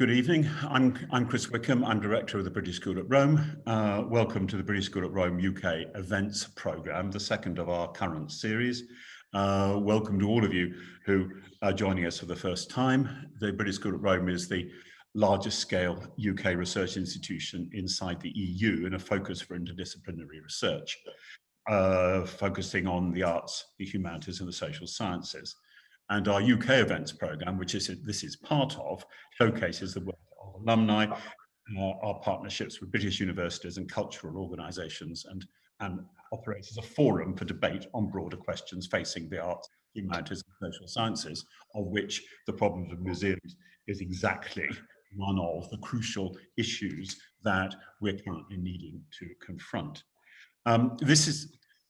Good evening. I'm Chris Wickham. I'm Director of the British School at Rome. Welcome to the British School at Rome UK Events Programme, the second of our current series. Welcome to all of you who are joining us for the first time. The British School at Rome is the largest scale UK research institution inside the EU and a focus for interdisciplinary research, focusing on the arts, the humanities and the social sciences. And our UK events programme, which this is part of, showcases the work of alumni, our partnerships with British universities and cultural organisations, and operates as a forum for debate on broader questions facing the arts, humanities and social sciences, of which the problems of museums is exactly one of the crucial issues that we're currently needing to confront.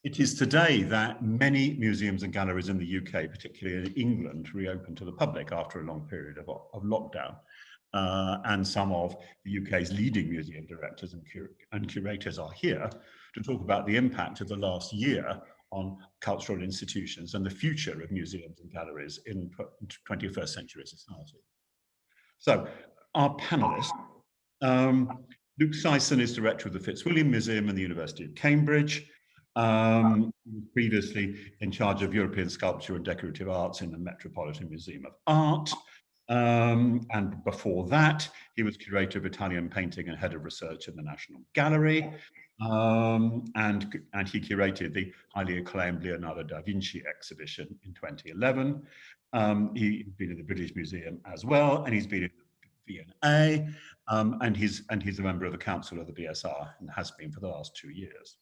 It is today that many museums and galleries in the UK, particularly in England, reopen to the public after a long period of lockdown. And some of the UK's leading museum directors and curators are here to talk about the impact of the last year on cultural institutions and the future of museums and galleries in 21st century society. So our panelists, Luke Syson is director of the Fitzwilliam Museum and the University of Cambridge. He was previously in charge of European sculpture and decorative arts in the Metropolitan Museum of Art. And before that, he was curator of Italian painting and head of research in the National Gallery. And he curated the highly acclaimed Leonardo da Vinci exhibition in 2011. He's been in the British Museum as well, and he's been in the V&A, and he's a member of the Council of the BSR and has been for the last 2 years.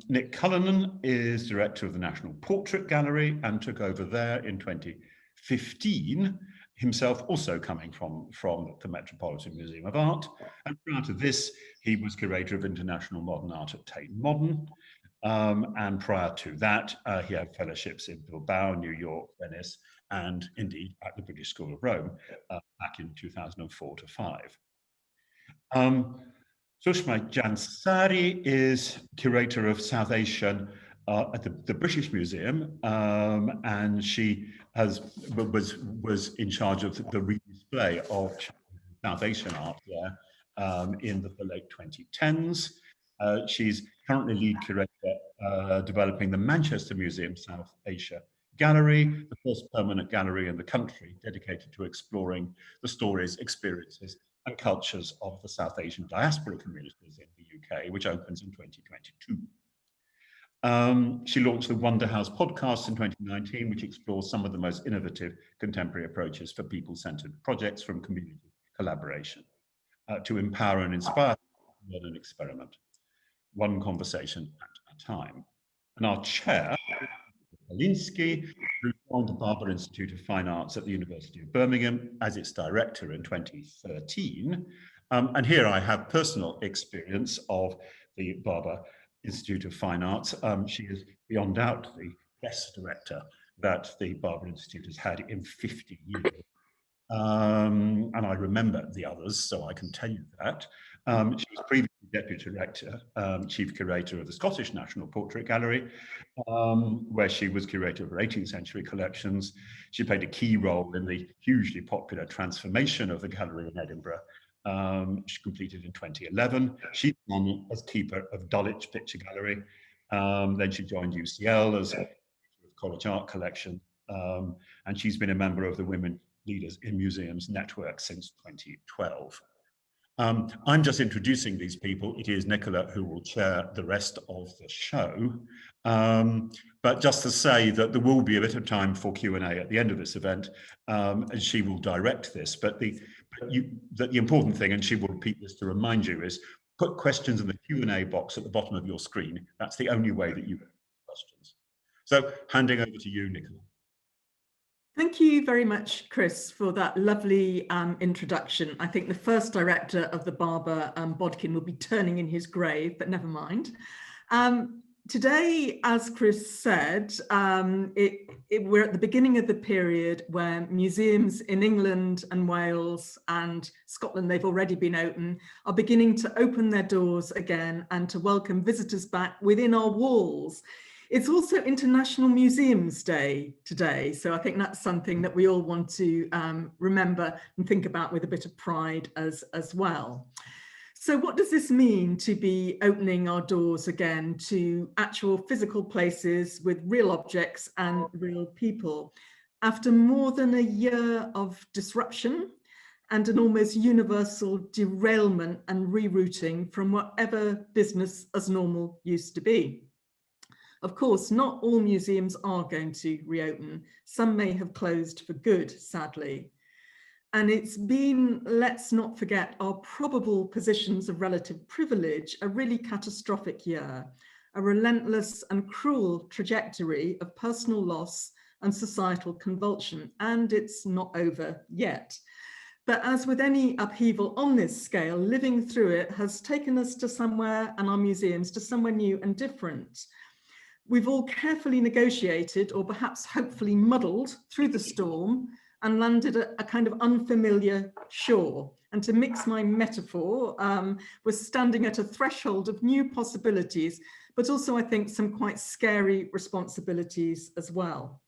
Nick Cullinan is director of the National Portrait Gallery and took over there in 2015, himself also coming from the Metropolitan Museum of Art. And prior to this, he was curator of international modern art at Tate Modern. And prior to that, he had fellowships in Bilbao, New York, Venice, and indeed at the British School of Rome back in 2004 to 5. Sushma Jansari is curator of South Asian at the British Museum, and she was in charge of the redisplay of South Asian art there in the late 2010s. She's currently lead curator developing the Manchester Museum South Asia Gallery, the first permanent gallery in the country dedicated to exploring the stories, experiences, and cultures of the South Asian diaspora communities in the UK, which opens in 2022. She launched the Wonder House podcast in 2019, which explores some of the most innovative contemporary approaches for people-centered projects from community collaboration to empower and inspire, learn and experiment, one conversation at a time. And our chair, Kalinsky, who joined the Barber Institute of Fine Arts at the University of Birmingham as its director in 2013. And here I have personal experience of the Barber Institute of Fine Arts. She is beyond doubt the best director that the Barber Institute has had in 50 years. And I remember the others, so I can tell you that. She was previously Deputy Director, Chief Curator of the Scottish National Portrait Gallery, where she was curator of her 18th century collections. She played a key role in the hugely popular transformation of the gallery in Edinburgh, which completed in 2011. She's on as keeper of Dulwich Picture Gallery. Then she joined UCL as College Art Collection, and she's been a member of the Women Leaders in Museums Network since 2012. I'm just introducing these people. It is Nicola who will chair the rest of the show. But just to say that there will be a bit of time for Q&A at the end of this event, and she will direct this. But the important thing, and she will repeat this to remind you, is put questions in the Q&A box at the bottom of your screen. That's the only way that you get questions. So handing over to you, Nicola. Thank you very much, Chris, for that lovely introduction. I think the first director of the Barber, Bodkin, will be turning in his grave, but never mind. Today, as Chris said, we're at the beginning of the period where museums in England and Wales and Scotland, they've already been open, are beginning to open their doors again and to welcome visitors back within our walls. It's also International Museums Day today, so I think that's something that we all want to remember and think about with a bit of pride as well. So what does this mean to be opening our doors again to actual physical places with real objects and real people after more than a year of disruption and an almost universal derailment and rerouting from whatever business as normal used to be? Of course, not all museums are going to reopen. Some may have closed for good, sadly. And it's been, let's not forget, our probable positions of relative privilege, a really catastrophic year, a relentless and cruel trajectory of personal loss and societal convulsion, and it's not over yet. But as with any upheaval on this scale, living through it has taken us to somewhere, and our museums, to somewhere new and different. We've all carefully negotiated, or perhaps hopefully muddled through the storm, and landed at a kind of unfamiliar shore. And to mix my metaphor, we're standing at a threshold of new possibilities, but also I think some quite scary responsibilities as well.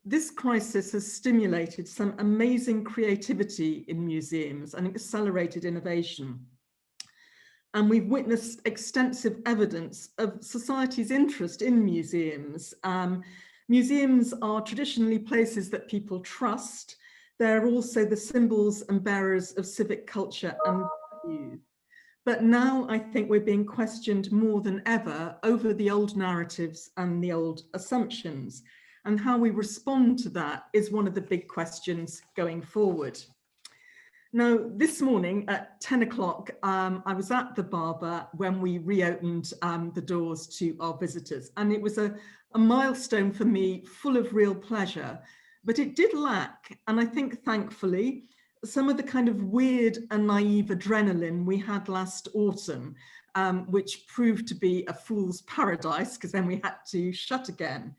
This crisis has stimulated some amazing creativity in museums and accelerated innovation. And we've witnessed extensive evidence of society's interest in museums. Museums are traditionally places that people trust. They're also the symbols and bearers of civic culture and values. But now I think we're being questioned more than ever over the old narratives and the old assumptions. And how we respond to that is one of the big questions going forward. Now, this morning at 10 o'clock, I was at the Barber when we reopened the doors to our visitors. And it was a milestone for me, full of real pleasure. But it did lack, and I think thankfully, some of the kind of weird and naive adrenaline we had last autumn, which proved to be a fool's paradise, because then we had to shut again.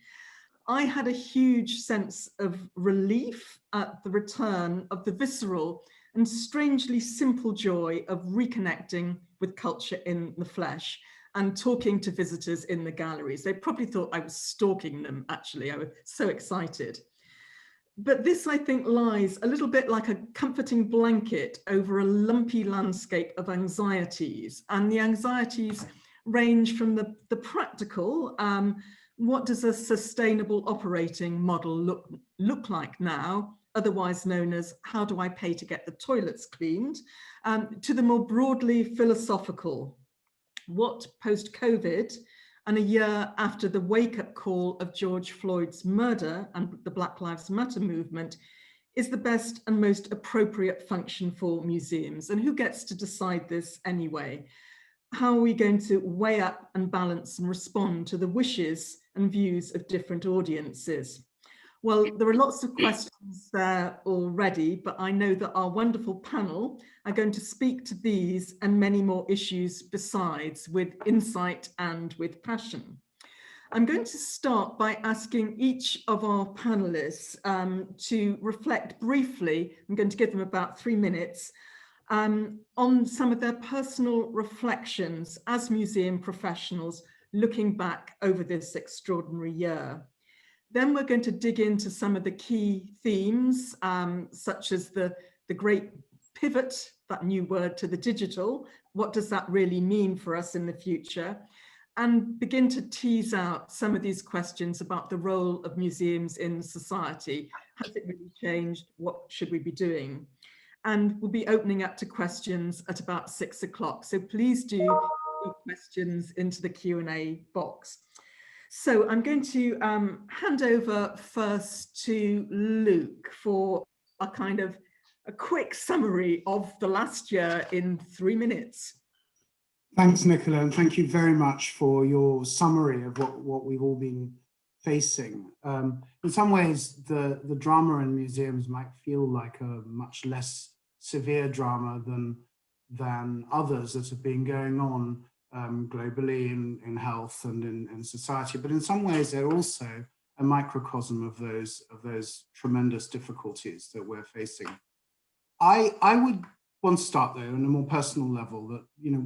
I had a huge sense of relief at the return of the visceral and strangely simple joy of reconnecting with culture in the flesh and talking to visitors in the galleries. They probably thought I was stalking them, actually. I was so excited. But this, I think, lies a little bit like a comforting blanket over a lumpy landscape of anxieties. And the anxieties range from the practical, what does a sustainable operating model look like now, otherwise known as how do I pay to get the toilets cleaned, to the more broadly philosophical, what post-COVID and a year after the wake-up call of George Floyd's murder and the Black Lives Matter movement is the best and most appropriate function for museums, and who gets to decide this anyway? How are we going to weigh up and balance and respond to the wishes and views of different audiences? Well, there are lots of questions there already, but I know that our wonderful panel are going to speak to these and many more issues besides, with insight and with passion. I'm going to start by asking each of our panelists to reflect briefly. I'm going to give them about 3 minutes on some of their personal reflections as museum professionals looking back over this extraordinary year. Then we're going to dig into some of the key themes, such as the great pivot, that new word, to the digital. What does that really mean for us in the future? And begin to tease out some of these questions about the role of museums in society. Has it really changed? What should we be doing? And we'll be opening up to questions at about 6 o'clock. So please do put questions into the Q&A box. So I'm going to hand over first to Luke for a kind of a quick summary of the last year in 3 minutes. Thanks, Nicola, and thank you very much for your summary of what we've all been facing. In some ways, the drama in museums might feel like a much less severe drama than others that have been going on globally in health and in society, but in some ways they're also a microcosm of those tremendous difficulties that we're facing. I would want to start though on a more personal level that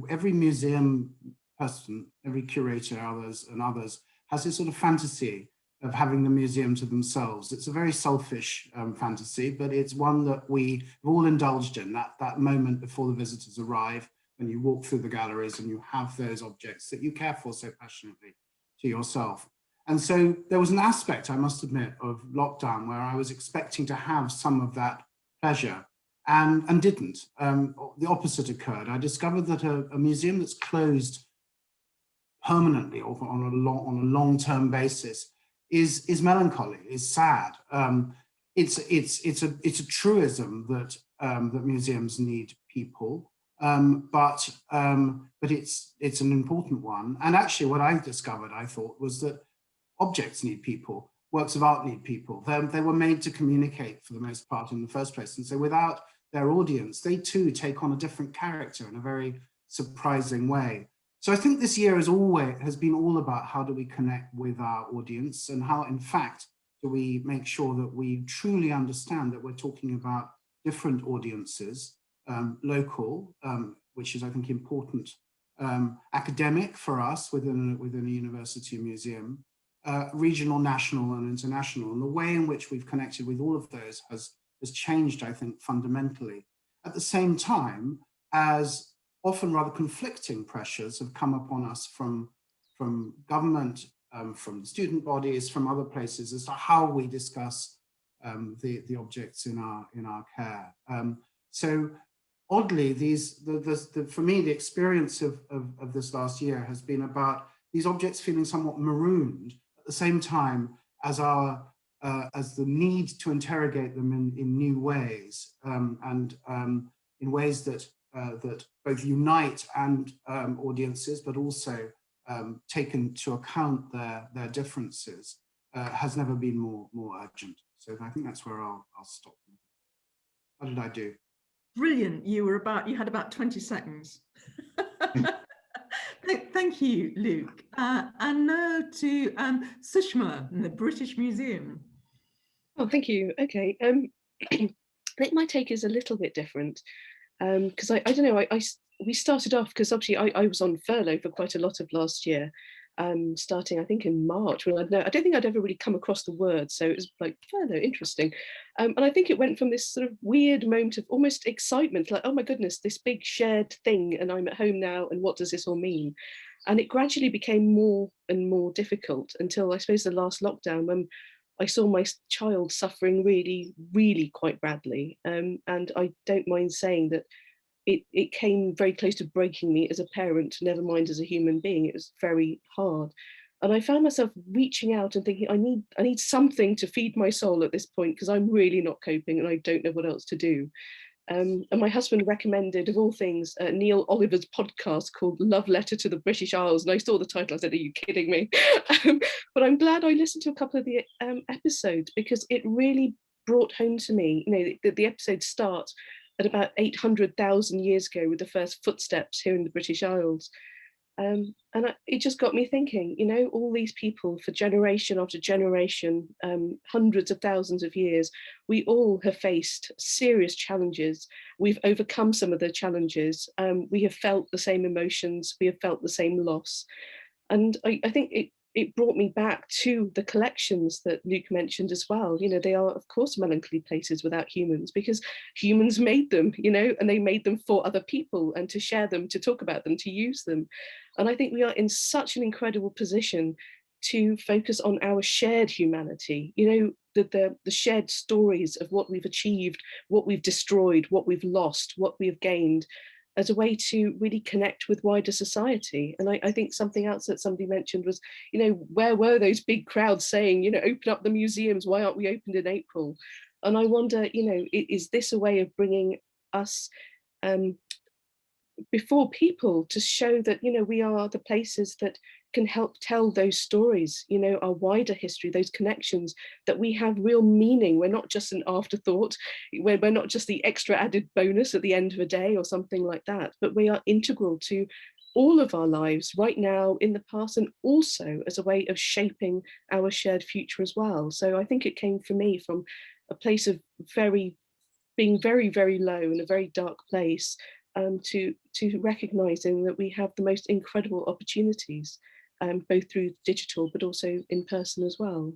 every museum person, every curator, others has this sort of fantasy of having the museum to themselves. It's a very selfish fantasy, but it's one that we've all indulged in, that moment before the visitors arrive, when you walk through the galleries and you have those objects that you care for so passionately to yourself. And so there was an aspect, I must admit, of lockdown where I was expecting to have some of that pleasure and didn't. The opposite occurred. I discovered that a museum that's closed permanently or on a long-term basis is melancholy, is sad. It's a truism that that museums need people, but it's an important one. And actually, what I discovered, I thought, was that objects need people, works of art need people. They were made to communicate for the most part in the first place, and so without their audience, they too take on a different character in a very surprising way. So I think this year has been all about how do we connect with our audience, and how, in fact, do we make sure that we truly understand that we're talking about different audiences, local, which is, I think, important, academic for us within a university museum, regional, national, and international. And the way in which we've connected with all of those has changed, I think, fundamentally. At the same time, as often rather conflicting pressures have come upon us from government, from student bodies, from other places, as to how we discuss the objects in our care. So oddly, for me, the experience of this last year has been about these objects feeling somewhat marooned at the same time as as the need to interrogate them in new ways, and in ways that both unite and audiences, but also take into account their differences, has never been more urgent. So I think that's where I'll stop. How did I do? Brilliant. You had about 20 seconds. Thank you, Luke. And now to Sushma in the British Museum. Oh, thank you. Okay. I think my take is a little bit different, because I don't know, we started off, because obviously I was on furlough for quite a lot of last year, starting I think in March, when I don't think I'd ever really come across the word, so it was like furlough, interesting. And I think it went from this sort of weird moment of almost excitement, like, oh my goodness, this big shared thing, and I'm at home now, and what does this all mean? And it gradually became more and more difficult until, I suppose, the last lockdown, when I saw my child suffering really, really quite badly. And I don't mind saying that it came very close to breaking me as a parent, never mind as a human being. It was very hard. And I found myself reaching out and thinking, I need something to feed my soul at this point, because I'm really not coping and I don't know what else to do. And my husband recommended, of all things, Neil Oliver's podcast called Love Letter to the British Isles. And I saw the title, I said, are you kidding me? But I'm glad I listened to a couple of the episodes, because it really brought home to me, you know, the episodes start at about 800,000 years ago with the first footsteps here in the British Isles. It just got me thinking, you know, all these people for generation after generation, hundreds of thousands of years, we all have faced serious challenges. We've overcome some of the challenges. We have felt the same emotions. We have felt the same loss. And I think it brought me back to the collections that Luke mentioned as well. You know, they are, of course, melancholy places without humans, because humans made them, you know, and they made them for other people and to share them, to talk about them, to use them. And I think we are in such an incredible position to focus on our shared humanity, you know, the shared stories of what we've achieved, what we've destroyed, what we've lost, what we have gained, as a way to really connect with wider society. And I think something else that somebody mentioned was, you know, where were those big crowds saying, you know, open up the museums, why aren't we opened in April? And I wonder, you know, is this a way of bringing us before people, to show that, you know, we are the places that can help tell those stories, you know, our wider history, those connections, that we have real meaning. We're not just an afterthought, we're not just the extra added bonus at the end of a day or something like that, but we are integral to all of our lives right now, in the past, and also as a way of shaping our shared future as well. So I think it came for me from a place of being very, very low, in a very dark place, to recognizing that we have the most incredible opportunities. both through digital, but also in person as well.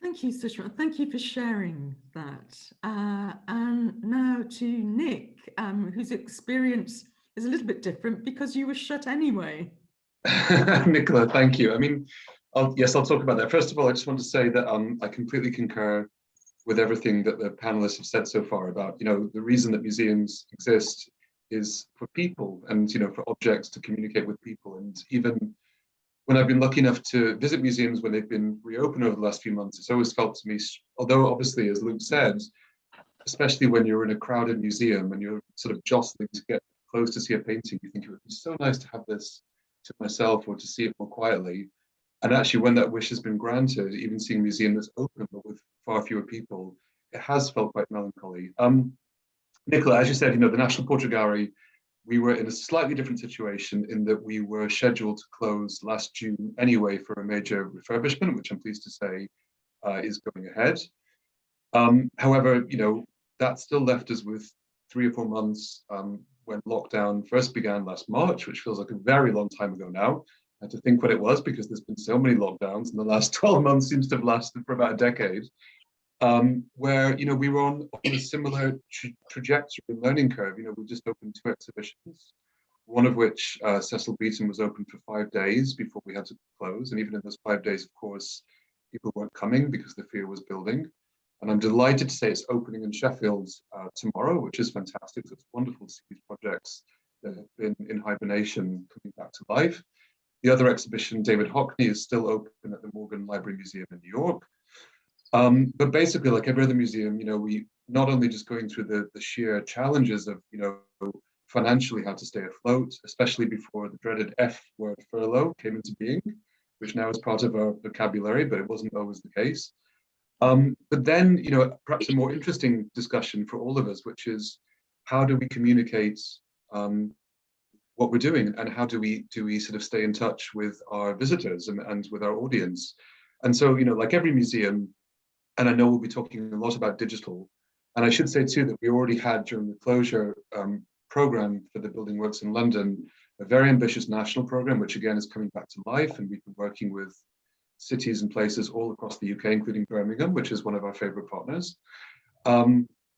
Thank you, Sushma. Thank you for sharing that. And now to Nick, whose experience is a little bit different because you were shut anyway. Nicola, thank you. I mean, yes, I'll talk about that. First of all, I just want to say that I completely concur with everything that the panelists have said so far about, the reason that museums exist is for people and, for objects to communicate with people. And even when I've been lucky enough to visit museums when they've been reopened over the last few months, it's always felt to me, although obviously, as Luke said, especially when you're in a crowded museum and you're sort of jostling to get close to see a painting, you think it would be so nice to have this to myself or to see it more quietly. And actually, when that wish has been granted, even seeing a museum that's open but with far fewer people, it has felt quite melancholy. Nicola, as you said, the National Portrait Gallery, we were in a slightly different situation in that we were scheduled to close last June anyway for a major refurbishment, which I'm pleased to say is going ahead. However, that still left us with 3 or 4 months when lockdown first began last March, which feels like a very long time ago now. I had to think what it was because there's been so many lockdowns, and the last 12 months seems to have lasted for about a decade. Where we were on a similar trajectory and learning curve. We just opened 2 exhibitions, one of which Cecil Beaton was open for 5 days before we had to close, and even in those 5 days, of course, people weren't coming because the fear was building. And I'm delighted to say it's opening in Sheffield tomorrow, which is fantastic. So it's wonderful to see these projects that have been in hibernation coming back to life. The other exhibition, David Hockney, is still open at the Morgan Library Museum in New York. But basically, like every other museum, we not only just going through the sheer challenges of, financially how to stay afloat, especially before the dreaded F word furlough came into being, which now is part of our vocabulary, but it wasn't always the case. But then, perhaps a more interesting discussion for all of us, which is how do we communicate what we're doing, and how do we sort of stay in touch with our visitors and with our audience? And so, like every museum, and I know we'll be talking a lot about digital, and I should say too that we already had during the closure program for the Building Works in London, a very ambitious national program, which again is coming back to life, and we've been working with cities and places all across the UK, including Birmingham, which is one of our favorite partners.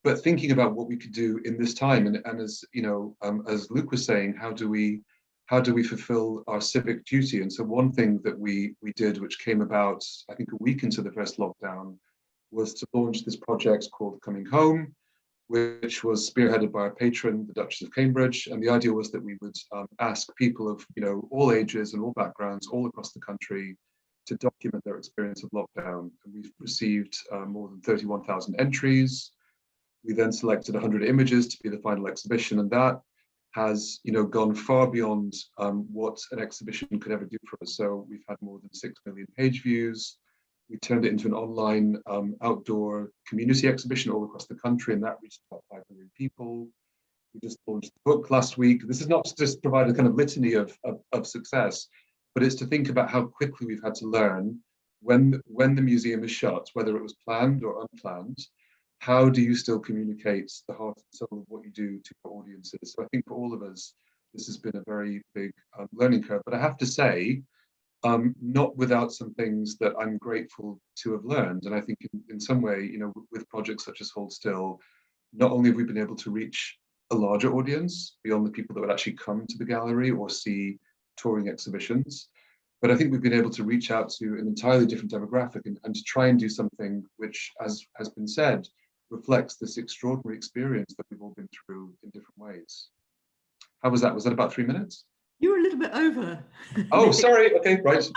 But thinking about what we could do in this time, and as as Luke was saying, how do we fulfill our civic duty? And so one thing that we did, which came about, I think, a week into the first lockdown, was to launch this project called Coming Home, which was spearheaded by our patron, the Duchess of Cambridge. And the idea was that we would ask people of all ages and all backgrounds all across the country to document their experience of lockdown. And we've received more than 31,000 entries. We then selected 100 images to be the final exhibition, and that has gone far beyond what an exhibition could ever do for us. So we've had more than 6 million page views. We turned it into an online outdoor community exhibition all across the country, and that reached about 5 million people. We just launched the book last week. This is not to just provide a kind of litany of success, but it's to think about how quickly we've had to learn when the museum is shut, whether it was planned or unplanned. How do you still communicate the heart and soul of what you do to your audiences? So I think for all of us, this has been a very big learning curve. But I have to say, not without some things that I'm grateful to have learned. And I think in some way, with projects such as Hold Still, not only have we been able to reach a larger audience beyond the people that would actually come to the gallery or see touring exhibitions, but I think we've been able to reach out to an entirely different demographic and to try and do something which, as has been said, reflects this extraordinary experience that we've all been through in different ways. How was that? Was that about 3 minutes? You were a little bit over. Oh, sorry. Okay, right.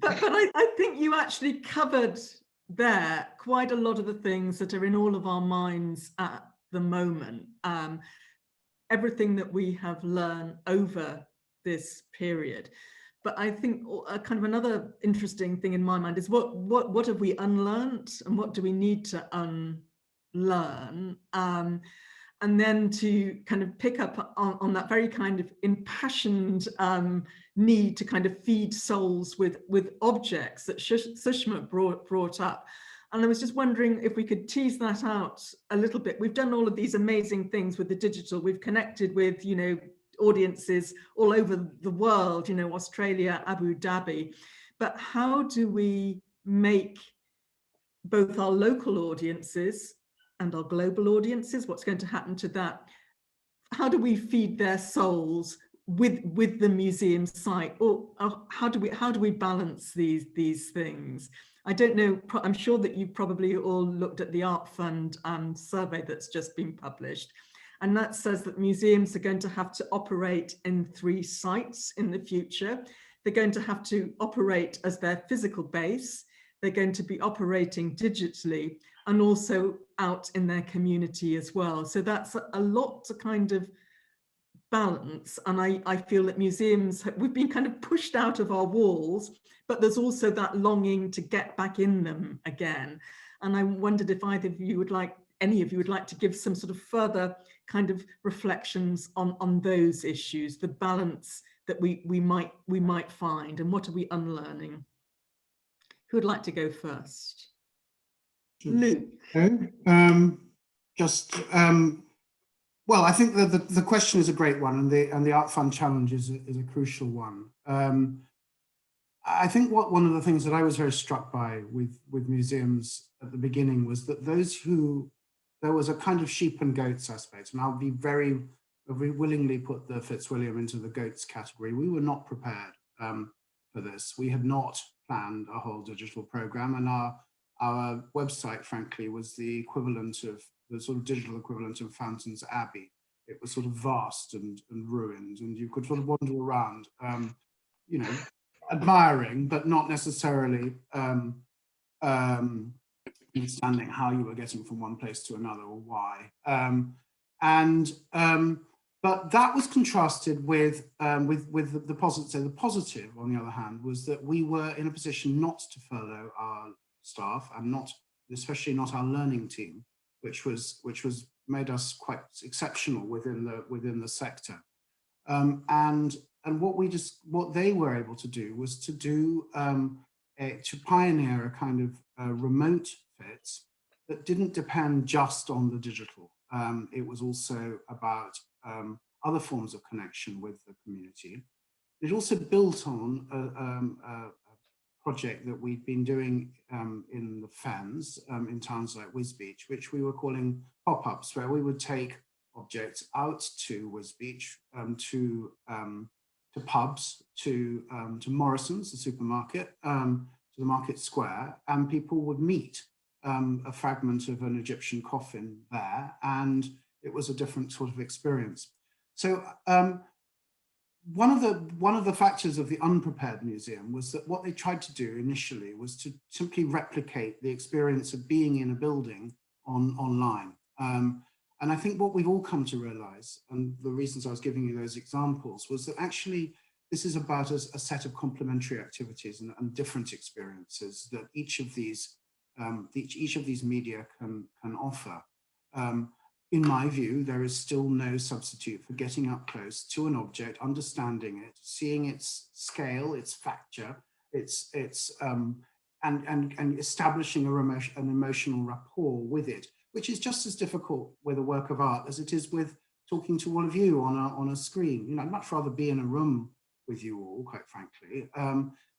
but I think you actually covered there quite a lot of the things that are in all of our minds at the moment. Everything that we have learned over this period. But I think kind of another interesting thing in my mind is what have we unlearned and what do we need to unlearn? And then to kind of pick up on that very kind of impassioned need to kind of feed souls with objects that Sushma brought up. And I was just wondering if we could tease that out a little bit. We've done all of these amazing things with the digital. We've connected with, audiences all over the world, you know, Australia, Abu Dhabi. But how do we make both our local audiences and our global audiences, what's going to happen to that? How do we feed their souls with the museum site, or how do we balance these things? I don't know. I'm sure that you've probably all looked at the Art Fund survey that's just been published, and that says that museums are going to have to operate in 3 sites in the future. They're going to have to operate as their physical base. They're going to be operating digitally and also out in their community as well. So that's a lot to kind of balance. And I feel that museums, we've been kind of pushed out of our walls, but there's also that longing to get back in them again. And I wondered if any of you would like to give some sort of further kind of reflections on those issues, the balance that we might find, and what are we unlearning? Who would like to go first? Luke. Well, I think that the question is a great one, and the Art Fund challenge is a crucial one. I think one of the things that I was very struck by with museums at the beginning was that there was a kind of sheep and goats aspect, and I'll be very willingly put the Fitzwilliam into the goats category. We were not prepared for this. We had not planned a whole digital program, and our website, frankly, was the equivalent of the sort of digital equivalent of Fountains Abbey. It was sort of vast and ruined, and you could sort of wander around, you know, admiring, but not necessarily understanding how you were getting from one place to another or why. But that was contrasted with the positive. So the positive, on the other hand, was that we were in a position not to furlough our staff, and especially not our learning team, which was made us quite exceptional within the sector. And what they were able to do was to pioneer a kind of remote fit that didn't depend just on the digital. It was also about other forms of connection with the community. It also built on a project that we'd been doing in the Fens, in towns like Wisbech, which we were calling pop-ups, where we would take objects out to Wisbech, to pubs, to Morrison's, the supermarket, to the market square, and people would meet a fragment of an Egyptian coffin there, and it was a different sort of experience. So one of the factors of the unprepared museum was that what they tried to do initially was to simply replicate the experience of being in a building online. And I think what we've all come to realize, and the reasons I was giving you those examples, was that actually this is about a set of complementary activities and different experiences that each of these media can offer. In my view, there is still no substitute for getting up close to an object, understanding it, seeing its scale, its facture, and establishing an emotional rapport with it, which is just as difficult with a work of art as it is with talking to all of you on a screen. You know, I'd much rather be in a room with you all, quite frankly.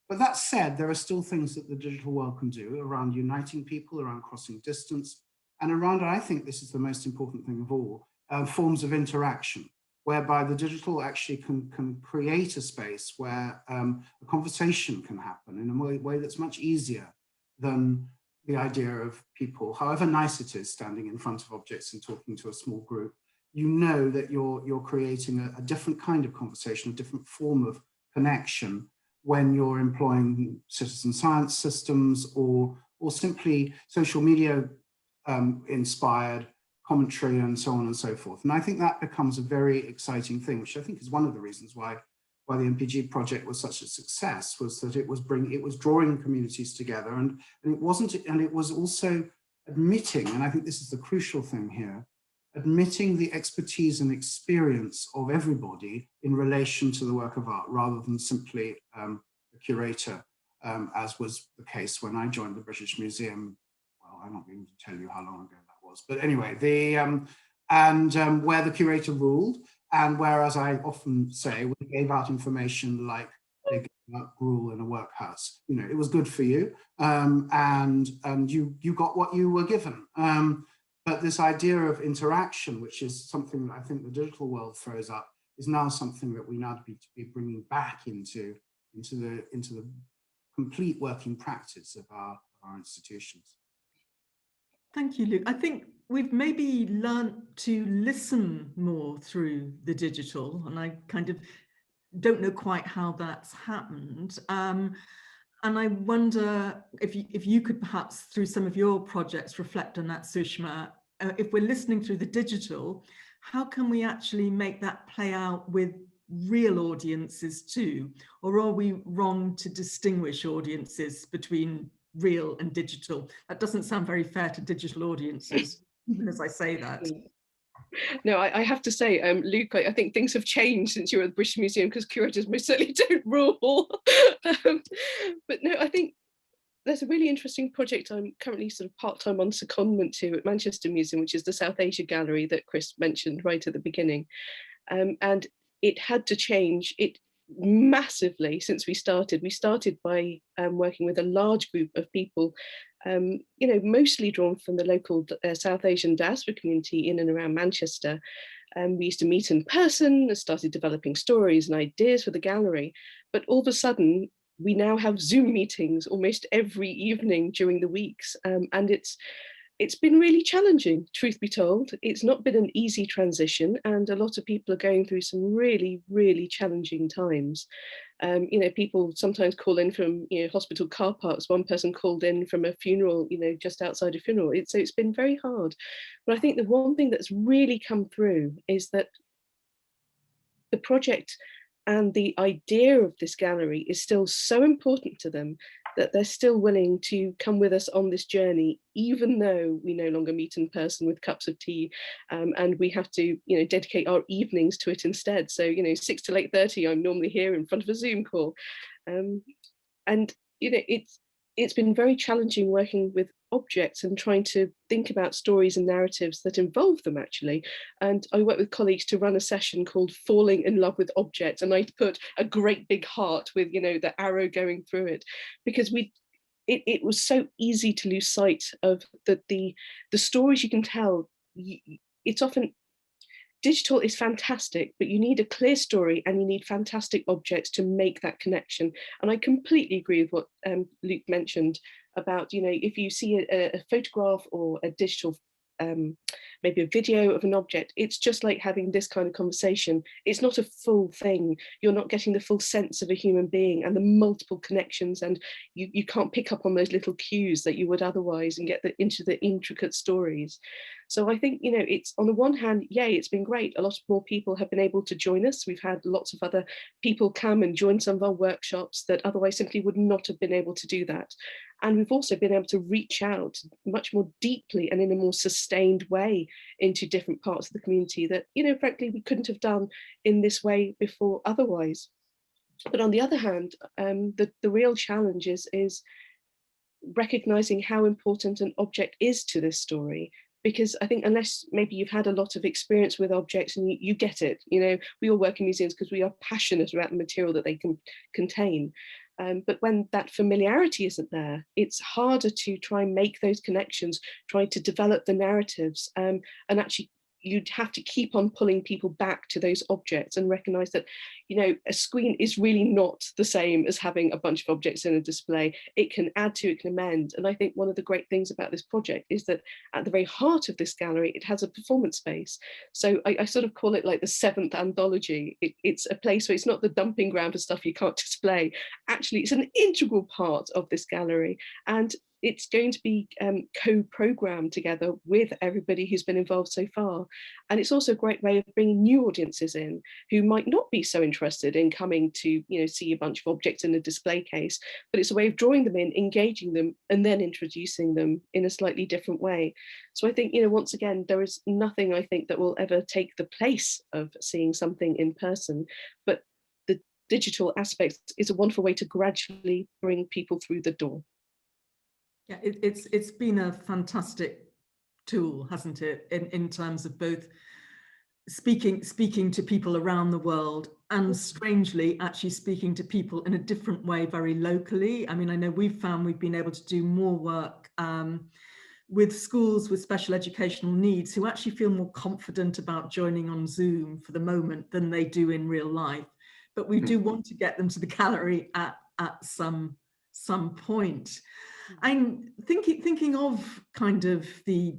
But that said, there are still things that the digital world can do around uniting people, around crossing distance, and around, I think this is the most important thing of all, forms of interaction, whereby the digital actually can create a space where a conversation can happen in a way that's much easier than the idea of people, however nice it is, standing in front of objects and talking to a small group. You know that you're creating a different kind of conversation, a different form of connection when you're employing citizen science systems or simply social media inspired commentary and so on and so forth. And I think that becomes a very exciting thing, which I think is one of the reasons why the MPG project was such a success, was that it was drawing communities together, and it was also admitting, and I think this is the crucial thing here, admitting the expertise and experience of everybody in relation to the work of art, rather than simply a curator, as was the case when I joined the British Museum. Well, I'm not going to tell you how long ago that was, but anyway, where the curator ruled, And whereas I often say we gave out information like they gave out gruel in a workhouse, you know, it was good for you, and you got what you were given. But this idea of interaction, which is something that I think the digital world throws up, is now something that we now be bringing back into the complete working practice of our institutions. Thank you, Luke. I think we've maybe learned to listen more through the digital, and I kind of don't know quite how that's happened. And I wonder if you could perhaps, through some of your projects, reflect on that, Sushma. If we're listening through the digital, how can we actually make that play out with real audiences too? Or are we wrong to distinguish audiences between real and digital? That doesn't sound very fair to digital audiences, even as I say that. No, I have to say, Luke, I think things have changed since you were at the British Museum, because curators most certainly don't rule. But no, I think there's a really interesting project I'm currently sort of part-time on secondment to at Manchester Museum, which is the South Asia Gallery that Chris mentioned right at the beginning. And it had to change it massively since we started. We started by working with a large group of people, you know, mostly drawn from the local South Asian diaspora community in and around Manchester. We used to meet in person and started developing stories and ideas for the gallery. But all of a sudden, we now have Zoom meetings almost every evening during the weeks. And it's been really challenging, truth be told. It's not been an easy transition, and a lot of people are going through some really, really challenging times. You know, people sometimes call in from, you know, hospital car parks. One person called in from a funeral, you know, just outside a funeral. So it's been very hard. But I think the one thing that's really come through is that the project and the idea of this gallery is still so important to them that they're still willing to come with us on this journey, even though we no longer meet in person with cups of tea, and we have to, you know, dedicate our evenings to it instead. So, you know, 6 to 8:30, I'm normally here in front of a Zoom call, and you know, it's been very challenging working with objects and trying to think about stories and narratives that involve them, actually. And I work with colleagues to run a session called Falling in Love with Objects, and I put a great big heart with, you know, the arrow going through it, because it was so easy to lose sight of the stories you can tell. It's often, digital is fantastic, but you need a clear story and you need fantastic objects to make that connection. And I completely agree with what Luke mentioned about, you know, if you see a photograph or a digital, maybe a video of an object, it's just like having this kind of conversation. It's not a full thing. You're not getting the full sense of a human being and the multiple connections, and you can't pick up on those little cues that you would otherwise and get into the intricate stories. So I think, you know, it's, on the one hand, yay, it's been great. A lot more people have been able to join us. We've had lots of other people come and join some of our workshops that otherwise simply would not have been able to do that. And we've also been able to reach out much more deeply and in a more sustained way into different parts of the community that, you know, frankly, we couldn't have done in this way before otherwise. But on the other hand, the real challenge is recognizing how important an object is to this story. Because I think unless maybe you've had a lot of experience with objects and you get it, you know, we all work in museums because we are passionate about the material that they can contain. But when that familiarity isn't there, it's harder to try and make those connections, try to develop the narratives, and actually you'd have to keep on pulling people back to those objects and recognize that, you know, a screen is really not the same as having a bunch of objects in a display. It can add to, it can amend. And I think one of the great things about this project is that at the very heart of this gallery, it has a performance space. So I sort of call it like the seventh anthology. It's a place where it's not the dumping ground for stuff you can't display. Actually, it's an integral part of this gallery. And it's going to be co-programmed together with everybody who's been involved so far. And it's also a great way of bringing new audiences in who might not be so interested in coming to, you know, see a bunch of objects in a display case, but it's a way of drawing them in, engaging them, and then introducing them in a slightly different way. So I think, you know, once again, there is nothing I think that will ever take the place of seeing something in person, but the digital aspect is a wonderful way to gradually bring people through the door. Yeah, it's been a fantastic tool, hasn't it, in terms of both speaking to people around the world, and strangely actually speaking to people in a different way very locally. I mean, I know we've been able to do more work with schools with special educational needs who actually feel more confident about joining on Zoom for the moment than they do in real life. But we do want to get them to the gallery at some point. I'm thinking of kind of the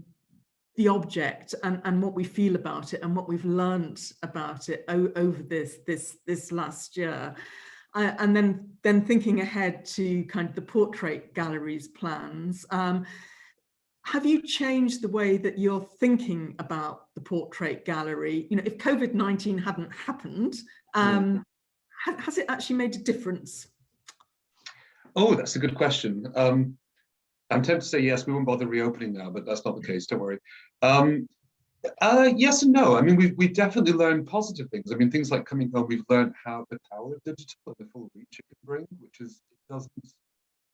object and what we feel about it and what we've learned about it over this last year. And then thinking ahead to kind of the portrait gallery's plans. Have you changed the way that you're thinking about the portrait gallery? You know, if COVID-19 hadn't happened, has it actually made a difference? Oh, that's a good question. I'm tempted to say yes, we won't bother reopening now, but that's not the case, don't worry. Yes and no. I mean, we've definitely learned positive things. I mean, things like coming home, we've learned how the power of digital and the full reach it can bring, which is, it doesn't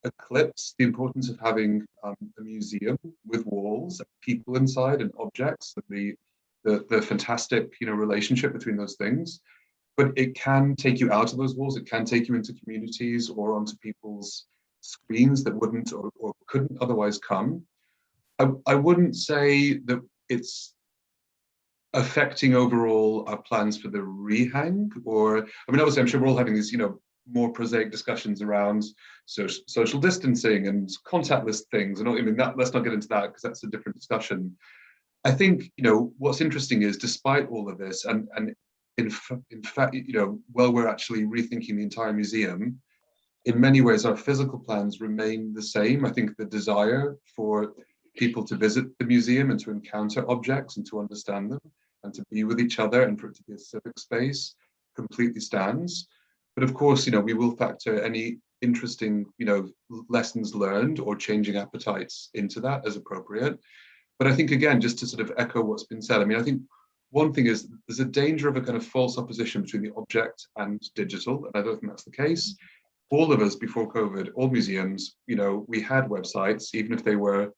eclipse the importance of having a museum with walls, people inside, and objects, and the fantastic, you know, relationship between those things. But it can take you out of those walls. It can take you into communities or onto people's screens that wouldn't or couldn't otherwise come. I wouldn't say that it's affecting overall our plans for the rehang, or, I mean, obviously I'm sure we're all having these, you know, more prosaic discussions around social distancing and contactless things. And I mean, let's not get into that because that's a different discussion. I think, you know, what's interesting is despite all of this, and in fact, you know, while we're actually rethinking the entire museum, in many ways, our physical plans remain the same. I think the desire for people to visit the museum and to encounter objects and to understand them and to be with each other and for it to be a civic space completely stands. But of course, you know, we will factor any interesting, you know, lessons learned or changing appetites into that as appropriate. But I think, again, just to sort of echo what's been said, I mean, I think one thing is there's a danger of a kind of false opposition between the object and digital, and I don't think that's the case. All of us before COVID, all museums, you know, we had websites, even if they were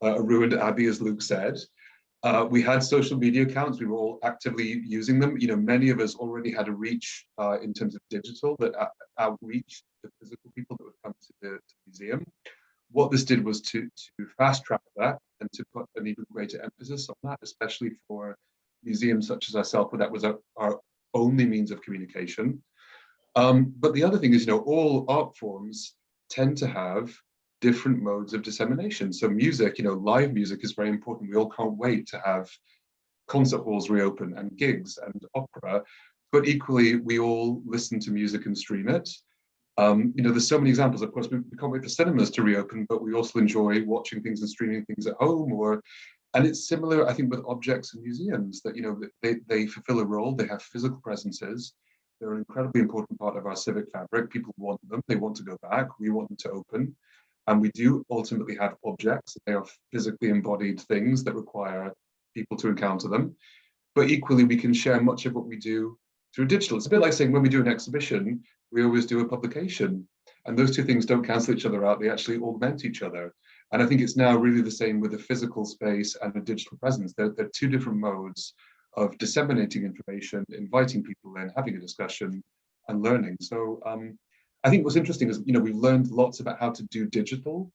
a ruined abbey, as Luke said. We had social media accounts. We were all actively using them. You know, many of us already had a reach in terms of digital that outreach the physical people that would come to the museum. What this did was to fast track that and to put an even greater emphasis on that, especially for museums such as ourselves, where that was our only means of communication. But the other thing is, you know, all art forms tend to have different modes of dissemination. So music, you know, live music is very important. We all can't wait to have concert halls reopen and gigs and opera, but equally we all listen to music and stream it. You know, there's so many examples. Of course, we can't wait for cinemas to reopen, but we also enjoy watching things and streaming things at home. And it's similar, I think, with objects and museums, that, you know, they fulfill a role. They have physical presences. They're an incredibly important part of our civic fabric. People want them. They want to go back. We want them to open. And we do ultimately have objects. They are physically embodied things that require people to encounter them. But equally, we can share much of what we do through digital. It's a bit like saying when we do an exhibition, we always do a publication. And those two things don't cancel each other out. They actually augment each other. And I think it's now really the same with a physical space and a digital presence. They're two different modes of disseminating information, inviting people in, having a discussion, and learning. So I think what's interesting is, you know, we've learned lots about how to do digital,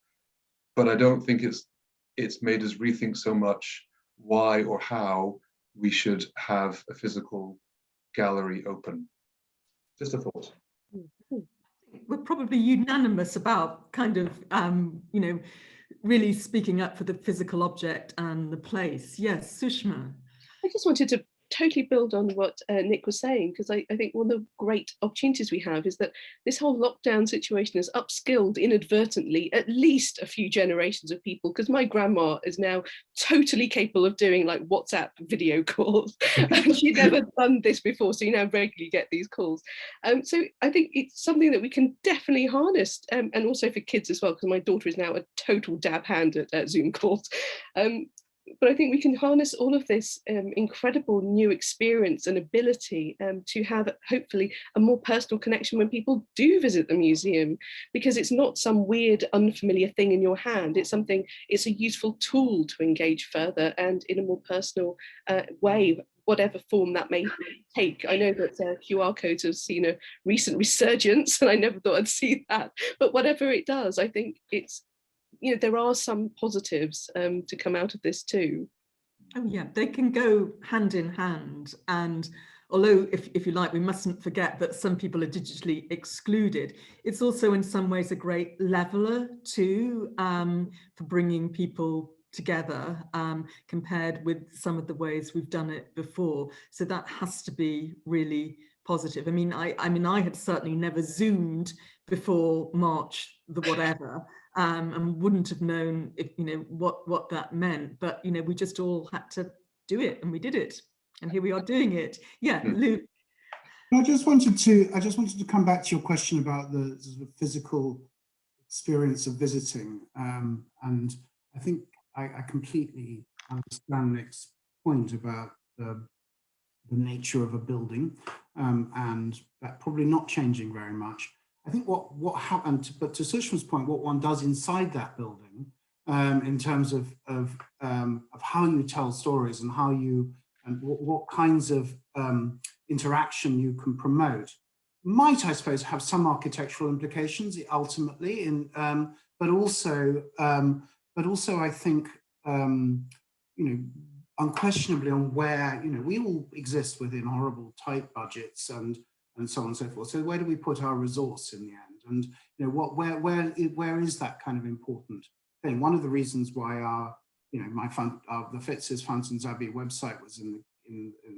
but I don't think it's made us rethink so much why or how we should have a physical gallery open. Just a thought. We're probably unanimous about kind of, you know, really speaking up for the physical object and the place. Yes, Sushma. I just wanted to totally build on what Nick was saying, because I think one of the great opportunities we have is that this whole lockdown situation has upskilled inadvertently at least a few generations of people, because my grandma is now totally capable of doing like WhatsApp video calls and she'd never done this before, so you now regularly get these calls. So I think it's something that we can definitely harness, and also for kids as well, because my daughter is now a total dab hand at Zoom calls. But I think we can harness all of this incredible new experience and ability to have hopefully a more personal connection when people do visit the museum, because it's not some weird unfamiliar thing in your hand. It's something, it's a useful tool to engage further and in a more personal way whatever form that may take. I know that QR codes have seen a recent resurgence, and I never thought I'd see that. But whatever it does, I think it's, you know, there are some positives to come out of this too. Oh yeah, they can go hand in hand. And although, if you like, we mustn't forget that some people are digitally excluded, it's also in some ways a great leveler too, for bringing people together, compared with some of the ways we've done it before. So that has to be really positive. I mean, I had certainly never Zoomed before March the whatever, and wouldn't have known if, you know, what that meant. But, you know, we just all had to do it, and we did it, and here we are doing it. Yeah, Luke. I just wanted to come back to your question about the sort of physical experience of visiting, and I think I completely understand Nick's point about the nature of a building, and that probably not changing very much. I think what happened, but to Sushma's point, what one does inside that building, in terms of how you tell stories and how you, and what kinds of interaction you can promote, might, I suppose, have some architectural implications ultimately, but also I think, you know, unquestionably on where, you know, we all exist within horrible tight budgets and so on and so forth. So where do we put our resource in the end? And, you know, where is that kind of important thing? One of the reasons why our, you know, the Fitz's Fountains Abbey website was in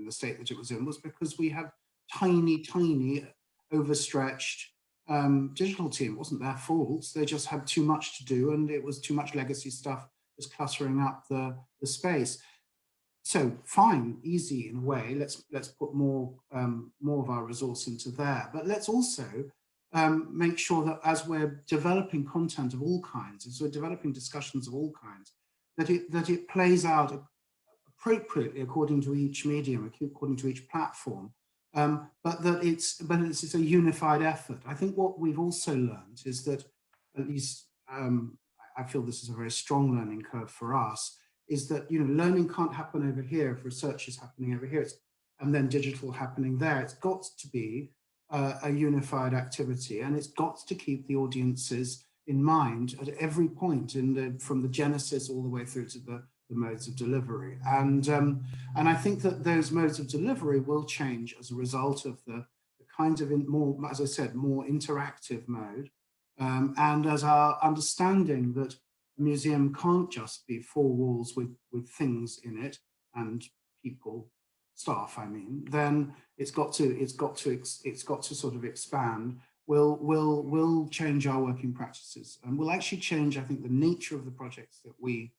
the state that it was in, was because we have tiny overstretched digital team. It wasn't their fault. They just had too much to do, and it was too much legacy stuff just cluttering up the space. So fine, easy in a way. Let's put more of our resource into there. But let's also make sure that as we're developing content of all kinds, as we're developing discussions of all kinds, that it plays out appropriately according to each medium, according to each platform. But that it's a unified effort. I think what we've also learned is that, at least I feel this is a very strong learning curve for us, is that, you know, learning can't happen over here if research is happening over here, and then digital happening there. It's got to be a unified activity, and it's got to keep the audiences in mind at every point, from the genesis all the way through to the modes of delivery. And I think that those modes of delivery will change as a result of the kinds of more, as I said, more interactive mode, and as our understanding that a museum can't just be four walls with things in it and people, staff, I mean, then it's got to sort of expand. Will change our working practices, and will actually change, I think, the nature of the projects that we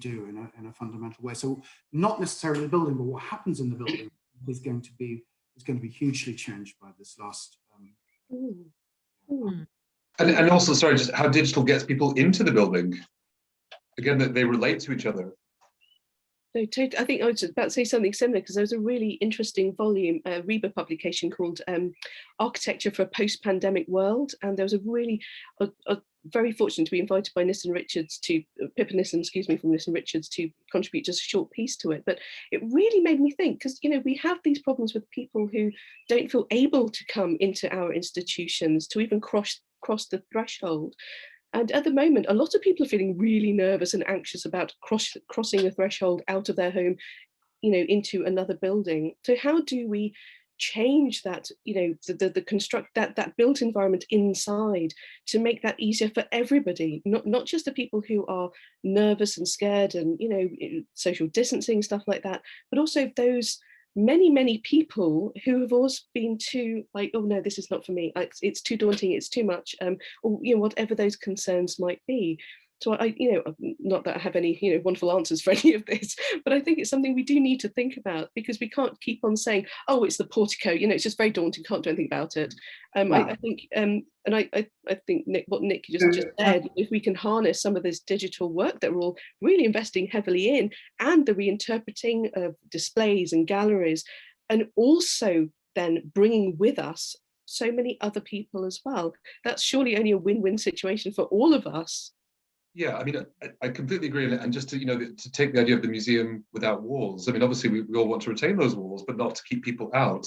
do in a fundamental way. So not necessarily the building, but what happens in the building is going to be hugely changed by this last. And also, sorry, just how digital gets people into the building. Again, that they relate to each other. No, I think I was about to say something similar, because there was a really interesting volume, Reba publication called Architecture for a Post-Pandemic World. And there was a really, very fortunate to be invited by Pippa Nissen, excuse me, from Nissen Richards, to contribute just a short piece to it. But it really made me think, because, you know, we have these problems with people who don't feel able to come into our institutions, to even cross the threshold. And at the moment, a lot of people are feeling really nervous and anxious about crossing the threshold out of their home, you know, into another building. So how do we change that, you know, the construct that built environment inside to make that easier for everybody, not just the people who are nervous and scared and, you know, social distancing, stuff like that, but also those many people who have always been too like, oh no, this is not for me, it's too daunting, it's too much, or, you know, whatever those concerns might be. So I, you know, not that I have any, you know, wonderful answers for any of this, but I think it's something we do need to think about, because we can't keep on saying, oh, it's the portico, you know, it's just very daunting, can't do anything about it. I think, and I think what Nick just said, if we can harness some of this digital work that we're all really investing heavily in, and the reinterpreting of displays and galleries, and also then bringing with us so many other people as well, that's surely only a win-win situation for all of us. Yeah, I mean, I completely agree. And just to, to take the idea of the museum without walls, I mean, obviously we all want to retain those walls, but not to keep people out,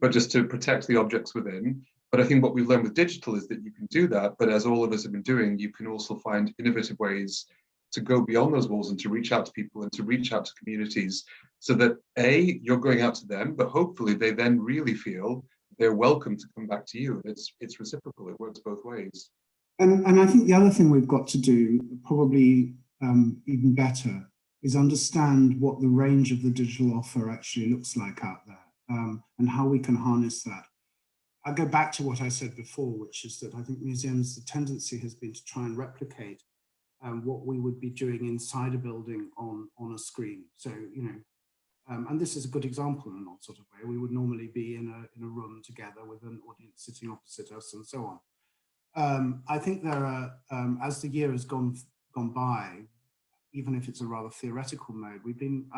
but just to protect the objects within. But I think what we've learned with digital is that you can do that, but as all of us have been doing, you can also find innovative ways to go beyond those walls and to reach out to people and to reach out to communities so that A, you're going out to them, but hopefully they then really feel they're welcome to come back to you. It's reciprocal, it works both ways. And I think the other thing we've got to do, probably even better, is understand what the range of the digital offer actually looks like out there, and how we can harness that. I go back to what I said before, which is that I think museums, the tendency has been to try and replicate what we would be doing inside a building on a screen. So, and this is a good example in an odd sort of way. We would normally be in a room together with an audience sitting opposite us and so on. I think there are, as the year has gone by, even if it's a rather theoretical mode, we can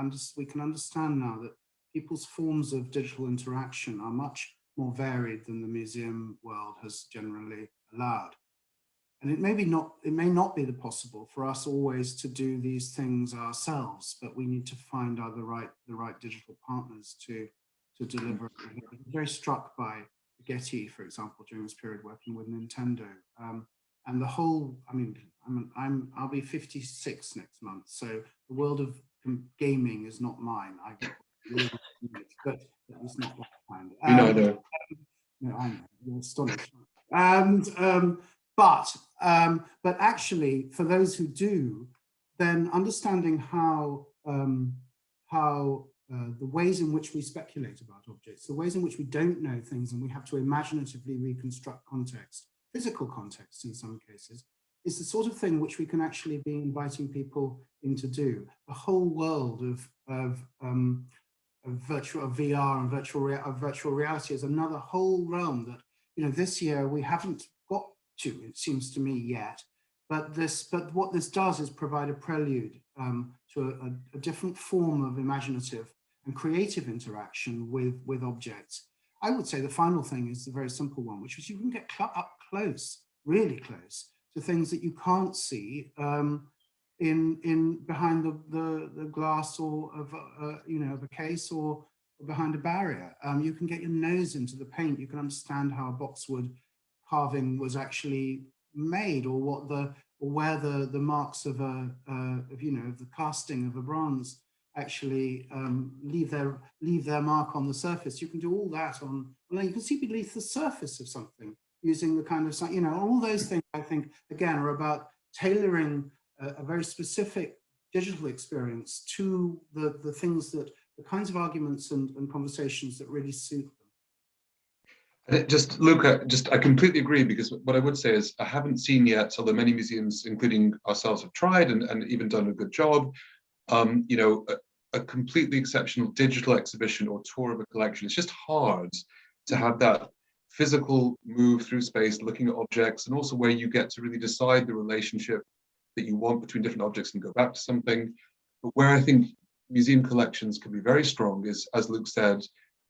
understand now that people's forms of digital interaction are much more varied than the museum world has generally allowed. And it may not be possible for us always to do these things ourselves, but we need to find the right digital partners to deliver. I'm very struck by Getty, for example, during this period working with Nintendo, and the whole. I mean, I'll be 56 next month, so the world of gaming is not mine. I get really, but it's not that kind. You know, though. No, I know. You're astonished. And but actually, for those who do, then understanding how the ways in which we speculate about objects, the ways in which we don't know things and we have to imaginatively reconstruct context, physical context in some cases, is the sort of thing which we can actually be inviting people in to do. The whole world of VR and virtual reality is another whole realm that, this year we haven't got to, it seems to me, yet. But what this does is provide a prelude to a different form of imaginative and creative interaction with objects. I would say the final thing is the very simple one, which is you can get up close, really close, to things that you can't see in behind the glass or of a case or behind a barrier. You can get your nose into the paint. You can understand how a boxwood carving was actually made, or where the marks of the casting of a bronze actually leave their mark on the surface. You can do all that you can see beneath the surface of something using the kind of, all those things, I think, again, are about tailoring a very specific digital experience to the things that, the kinds of arguments and conversations that really suit them. Just Luca, I completely agree, because what I would say is I haven't seen yet, although many museums, including ourselves, have tried and even done a good job, a completely exceptional digital exhibition or tour of a collection. It's just hard to have that physical move through space, looking at objects, and also where you get to really decide the relationship that you want between different objects and go back to something. But where I think museum collections can be very strong is, as Luke said,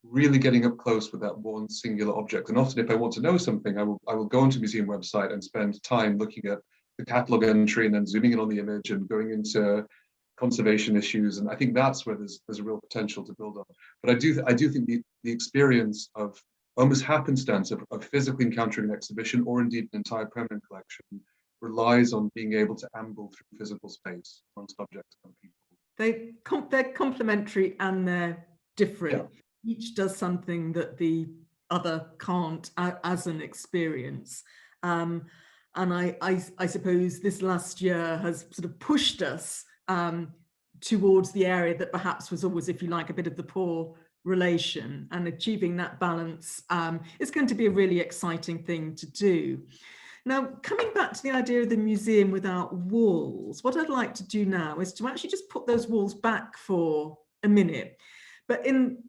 really getting up close with that one singular object. And often if I want to know something, I will go onto a museum website and spend time looking at the catalog entry and then zooming in on the image and going into conservation issues. And I think that's where there's a real potential to build on. But I do think the experience of almost happenstance of physically encountering an exhibition, or indeed an entire permanent collection, relies on being able to amble through physical space amongst objects and people. They're complementary and they're different. Yeah. Each does something that the other can't as an experience. And I suppose this last year has sort of pushed us towards the area that perhaps was always, if you like, a bit of the poor relation, and achieving that balance is going to be a really exciting thing to do. Now, coming back to the idea of the museum without walls, what I'd like to do now is to actually just put those walls back for a minute, but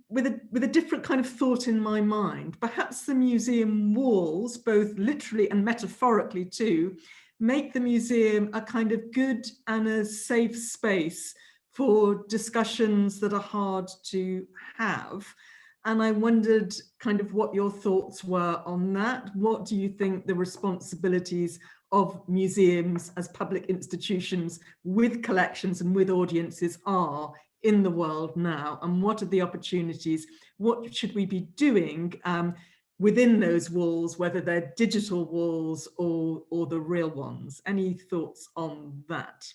with a different kind of thought in my mind. Perhaps the museum walls, both literally and metaphorically too, make the museum a kind of good and a safe space for discussions that are hard to have, And I wondered kind of what your thoughts were on that. What do you think the responsibilities of museums as public institutions with collections and with audiences are in the world now? And what are the opportunities? What should we be doing within those walls, whether they're digital walls or the real ones? Any thoughts on that?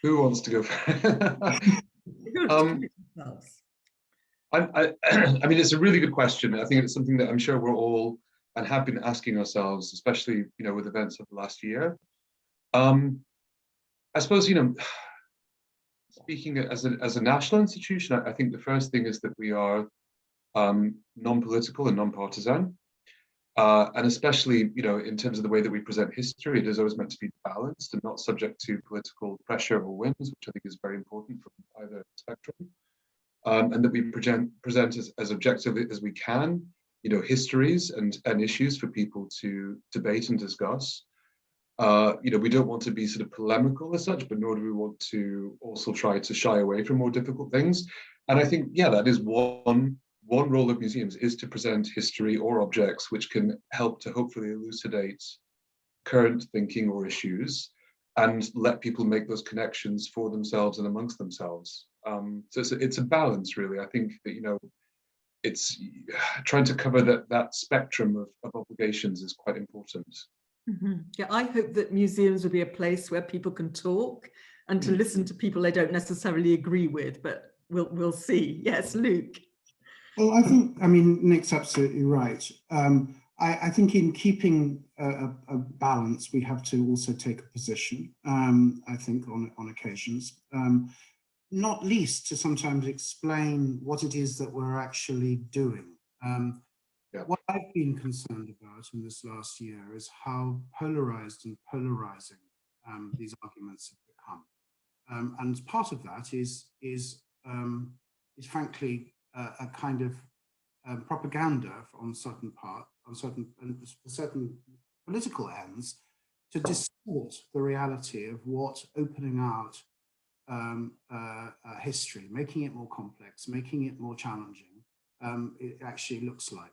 Who wants to go first? I mean, it's a really good question. I think it's something that I'm sure we're all and have been asking ourselves, especially, you know, with events of the last year. I suppose, you know, speaking as a national institution, I think the first thing is that we are non-political and non-partisan. And especially, you know, in terms of the way that we present history, it is always meant to be balanced and not subject to political pressure or whims, which I think is very important from either spectrum. And that we present as objectively as we can, you know, histories and issues for people to debate and discuss. You know, we don't want to be sort of polemical as such, but nor do we want to also try to shy away from more difficult things. And I think, yeah, that is one role of museums, is to present history or objects which can help to hopefully elucidate current thinking or issues and let people make those connections for themselves and amongst themselves. So it's a balance, really. I think that, you know, it's trying to cover that spectrum of obligations is quite important. Mm-hmm. Yeah, I hope that museums will be a place where people can talk and to listen to people they don't necessarily agree with, but we'll see. Yes, Luke. Well, I think, I mean, Nick's absolutely right. I think in keeping a balance, we have to also take a position, I think, on occasions, not least to sometimes explain what it is that we're actually doing. Yeah. What I've been concerned about in this last year is how polarized and polarizing these arguments have become. And part of that is frankly a kind of propaganda on certain political ends to distort the reality of what opening out history, making it more complex, making it more challenging, it actually looks like.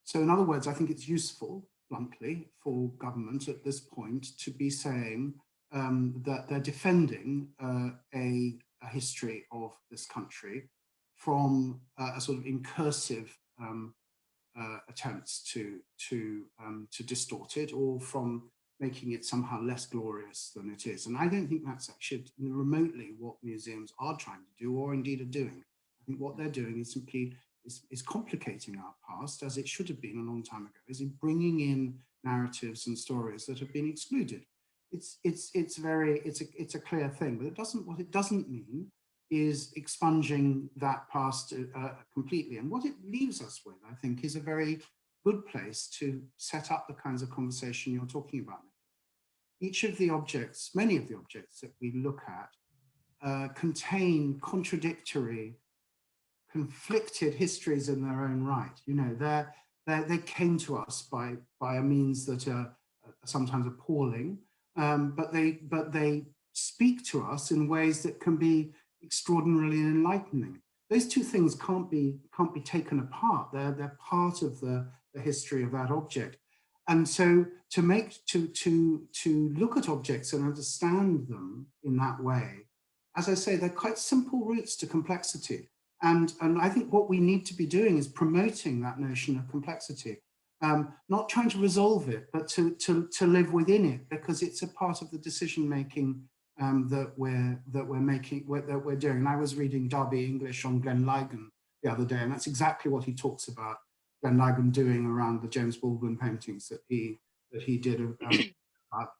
So in other words, I think it's useful, bluntly, for government at this point to be saying that they're defending a history of this country from a sort of incursive attempts to distort it, or from making it somehow less glorious than it is. And I don't think that's actually remotely what museums are trying to do, or indeed are doing. I think what they're doing is simply is complicating our past, as it should have been a long time ago, is in bringing in narratives and stories that have been excluded. It's a clear thing, but what it doesn't mean is expunging that past completely. And what it leaves us with, I think, is a very good place to set up the kinds of conversation you're talking about. Each of the objects, many of the objects that we look at contain contradictory, conflicted histories in their own right. You know, they came to us by a means that are sometimes appalling, but they speak to us in ways that can be extraordinarily enlightening. Those two things can't be taken apart. They're part of the history of that object. And so to look at objects and understand them in that way, as I say, they're quite simple routes to complexity. And I think what we need to be doing is promoting that notion of complexity, not trying to resolve it, but to live within it, because it's a part of the decision making that we're doing. And I was reading Derby English on Glenn Ligon the other day, and that's exactly what he talks about Glenn Ligon doing around the James Baldwin paintings that he did about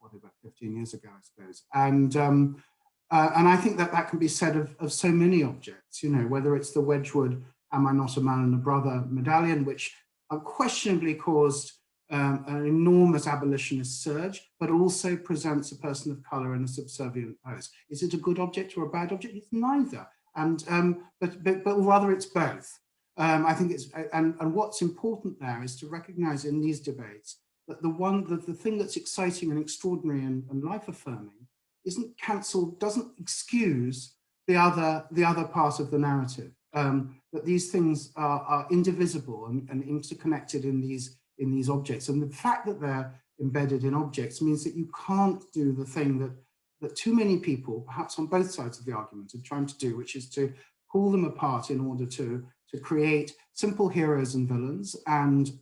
15 years ago, I suppose. And I think that can be said of so many objects, you know, whether it's the Wedgwood "Am I Not a Man and a Brother" medallion, which unquestionably caused an enormous abolitionist surge, but also presents a person of color in a subservient pose. Is it a good object or a bad object? It's neither, but rather it's both. I think it's, and what's important there is to recognize in these debates that the thing that's exciting and extraordinary and life affirming isn't cancelled, doesn't excuse the other part of the narrative, that these things are indivisible and interconnected in these objects. And the fact that they're embedded in objects means that you can't do the thing that too many people, perhaps on both sides of the argument, are trying to do, which is to pull them apart in order to create simple heroes and villains and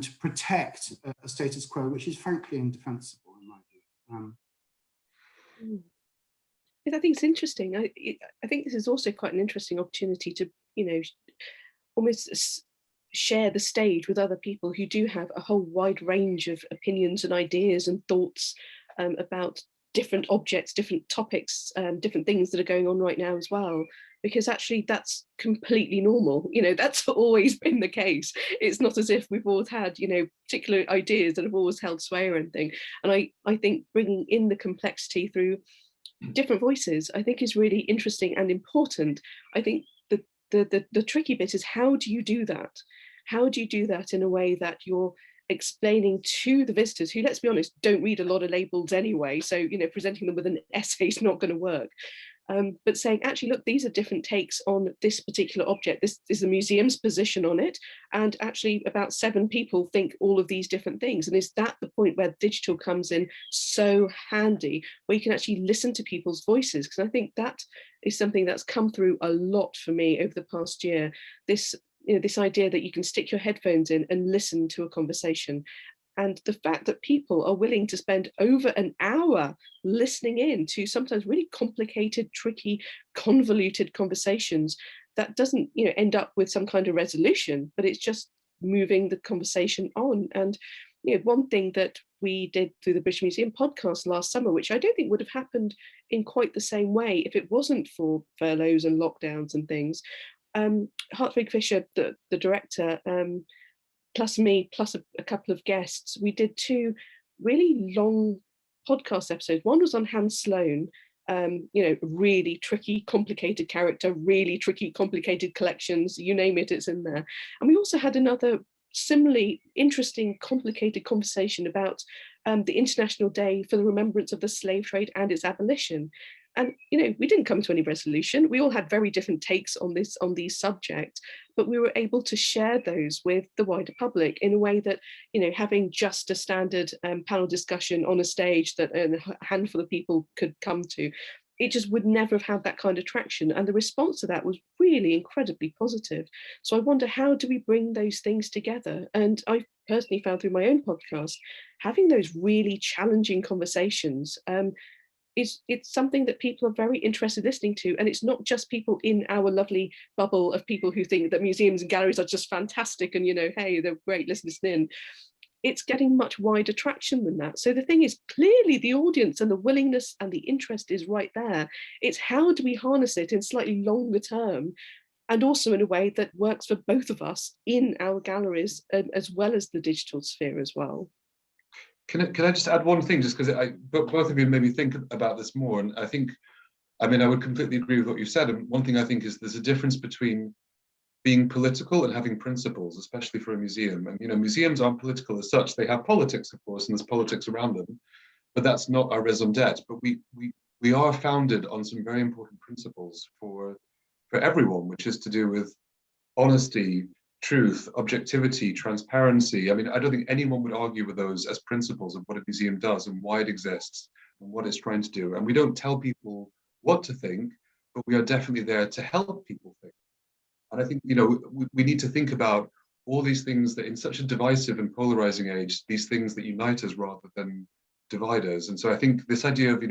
to protect a status quo which is frankly indefensible in my view. I think it's interesting. I think this is also quite an interesting opportunity to, almost share the stage with other people who do have a whole wide range of opinions and ideas and thoughts about different objects, different topics, different things that are going on right now as well, because actually that's completely normal. That's always been the case. It's not as if we've always had, particular ideas that have always held sway or anything. And I think bringing in the complexity through different voices, I think is really interesting and important. I think the tricky bit is, how do you do that? How do you do that in a way that you're explaining to the visitors, who, let's be honest, don't read a lot of labels anyway, so presenting them with an essay is not going to work, but saying, actually, look, these are different takes on this particular object. This is the museum's position on it, and actually about 7 people think all of these different things. And is that the point where digital comes in so handy, where you can actually listen to people's voices? Because I think that is something that's come through a lot for me over the past year. This idea that you can stick your headphones in and listen to a conversation. And the fact that people are willing to spend over an hour listening in to sometimes really complicated, tricky, convoluted conversations that doesn't, end up with some kind of resolution, but it's just moving the conversation on. And one thing that we did through the British Museum podcast last summer, which I don't think would have happened in quite the same way if it wasn't for furloughs and lockdowns and things. Hartwig Fischer, the director, plus me, plus a couple of guests, we did 2 really long podcast episodes. One was on Hans Sloane, really tricky, complicated character, really tricky, complicated collections, you name it, it's in there. And we also had another similarly interesting, complicated conversation about the International Day for the Remembrance of the Slave Trade and its abolition. And we didn't come to any resolution. We all had very different takes on these subjects, but we were able to share those with the wider public in a way that, having just a standard panel discussion on a stage that a handful of people could come to, it just would never have had that kind of traction. And the response to that was really incredibly positive. So I wonder, how do we bring those things together? And I personally found through my own podcast, having those really challenging conversations, it's something that people are very interested in listening to. And it's not just people in our lovely bubble of people who think that museums and galleries are just fantastic and, hey, they're great, let's listen in. It's getting much wider traction than that. So the thing is, clearly the audience and the willingness and the interest is right there. It's how do we harness it in slightly longer term, and also in a way that works for both of us in our galleries, as well as the digital sphere as well. Can I just add one thing, just because both of you made me think about this more, and I would completely agree with what you said. And one thing I think is there's a difference between being political and having principles, especially for a museum. And museums aren't political as such. They have politics, of course, and there's politics around them, but that's not our raison d'etre. But we are founded on some very important principles for everyone, which is to do with honesty, truth, objectivity, transparency. I don't think anyone would argue with those as principles of what a museum does and why it exists and what it's trying to do. And we don't tell people what to think, but we are definitely there to help people think. And I think, we need to think about all these things that in such a divisive and polarizing age, these things that unite us rather than divide us. And so I think this idea of,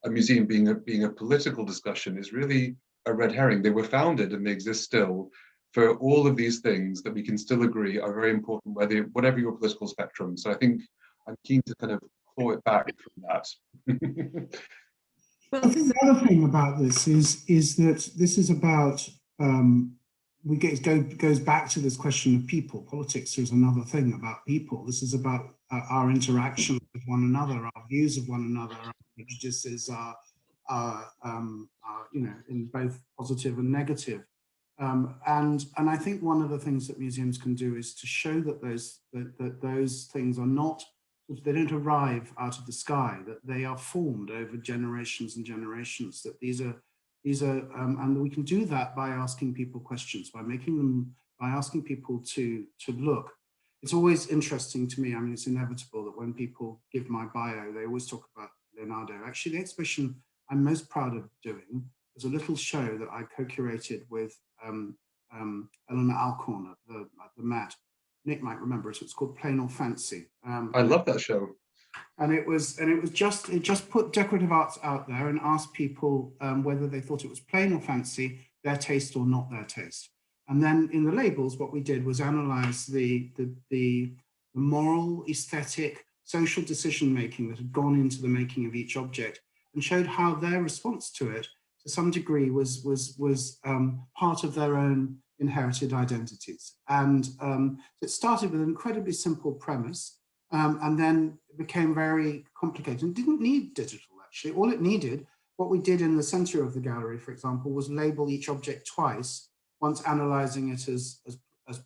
a museum being a political discussion is really a red herring. They were founded and they exist still for all of these things that we can still agree are very important, whatever your political spectrum. So I think I'm keen to kind of claw it back from that. Well, I think the other thing about this is that this is about, goes back to this question of people. Politics is another thing about people. This is about our interaction with one another, our views of one another, our prejudices, in both positive and negative. And I think one of the things that museums can do is to show that those things are not, they don't arrive out of the sky, that they are formed over generations and generations, that these are These are, and we can do that by asking people questions, by asking people to look. It's always interesting to me. I mean, it's inevitable that when people give my bio, they always talk about Leonardo. Actually, the exhibition I'm most proud of doing was a little show that I co-curated with Eleanor Alcorn at the Met. Nick might remember it. It's called Plain or Fancy. I love that show. And it just put decorative arts out there and asked people whether they thought it was plain or fancy, their taste or not their taste. And then in the labels, what we did was analyze the moral, aesthetic, social decision-making that had gone into the making of each object, and showed how their response to it, to some degree, was part of their own inherited identities. And it started with an incredibly simple premise, and then it became very complicated and didn't need digital, actually. All it needed, what we did in the center of the gallery, for example, was label each object twice, once analyzing it as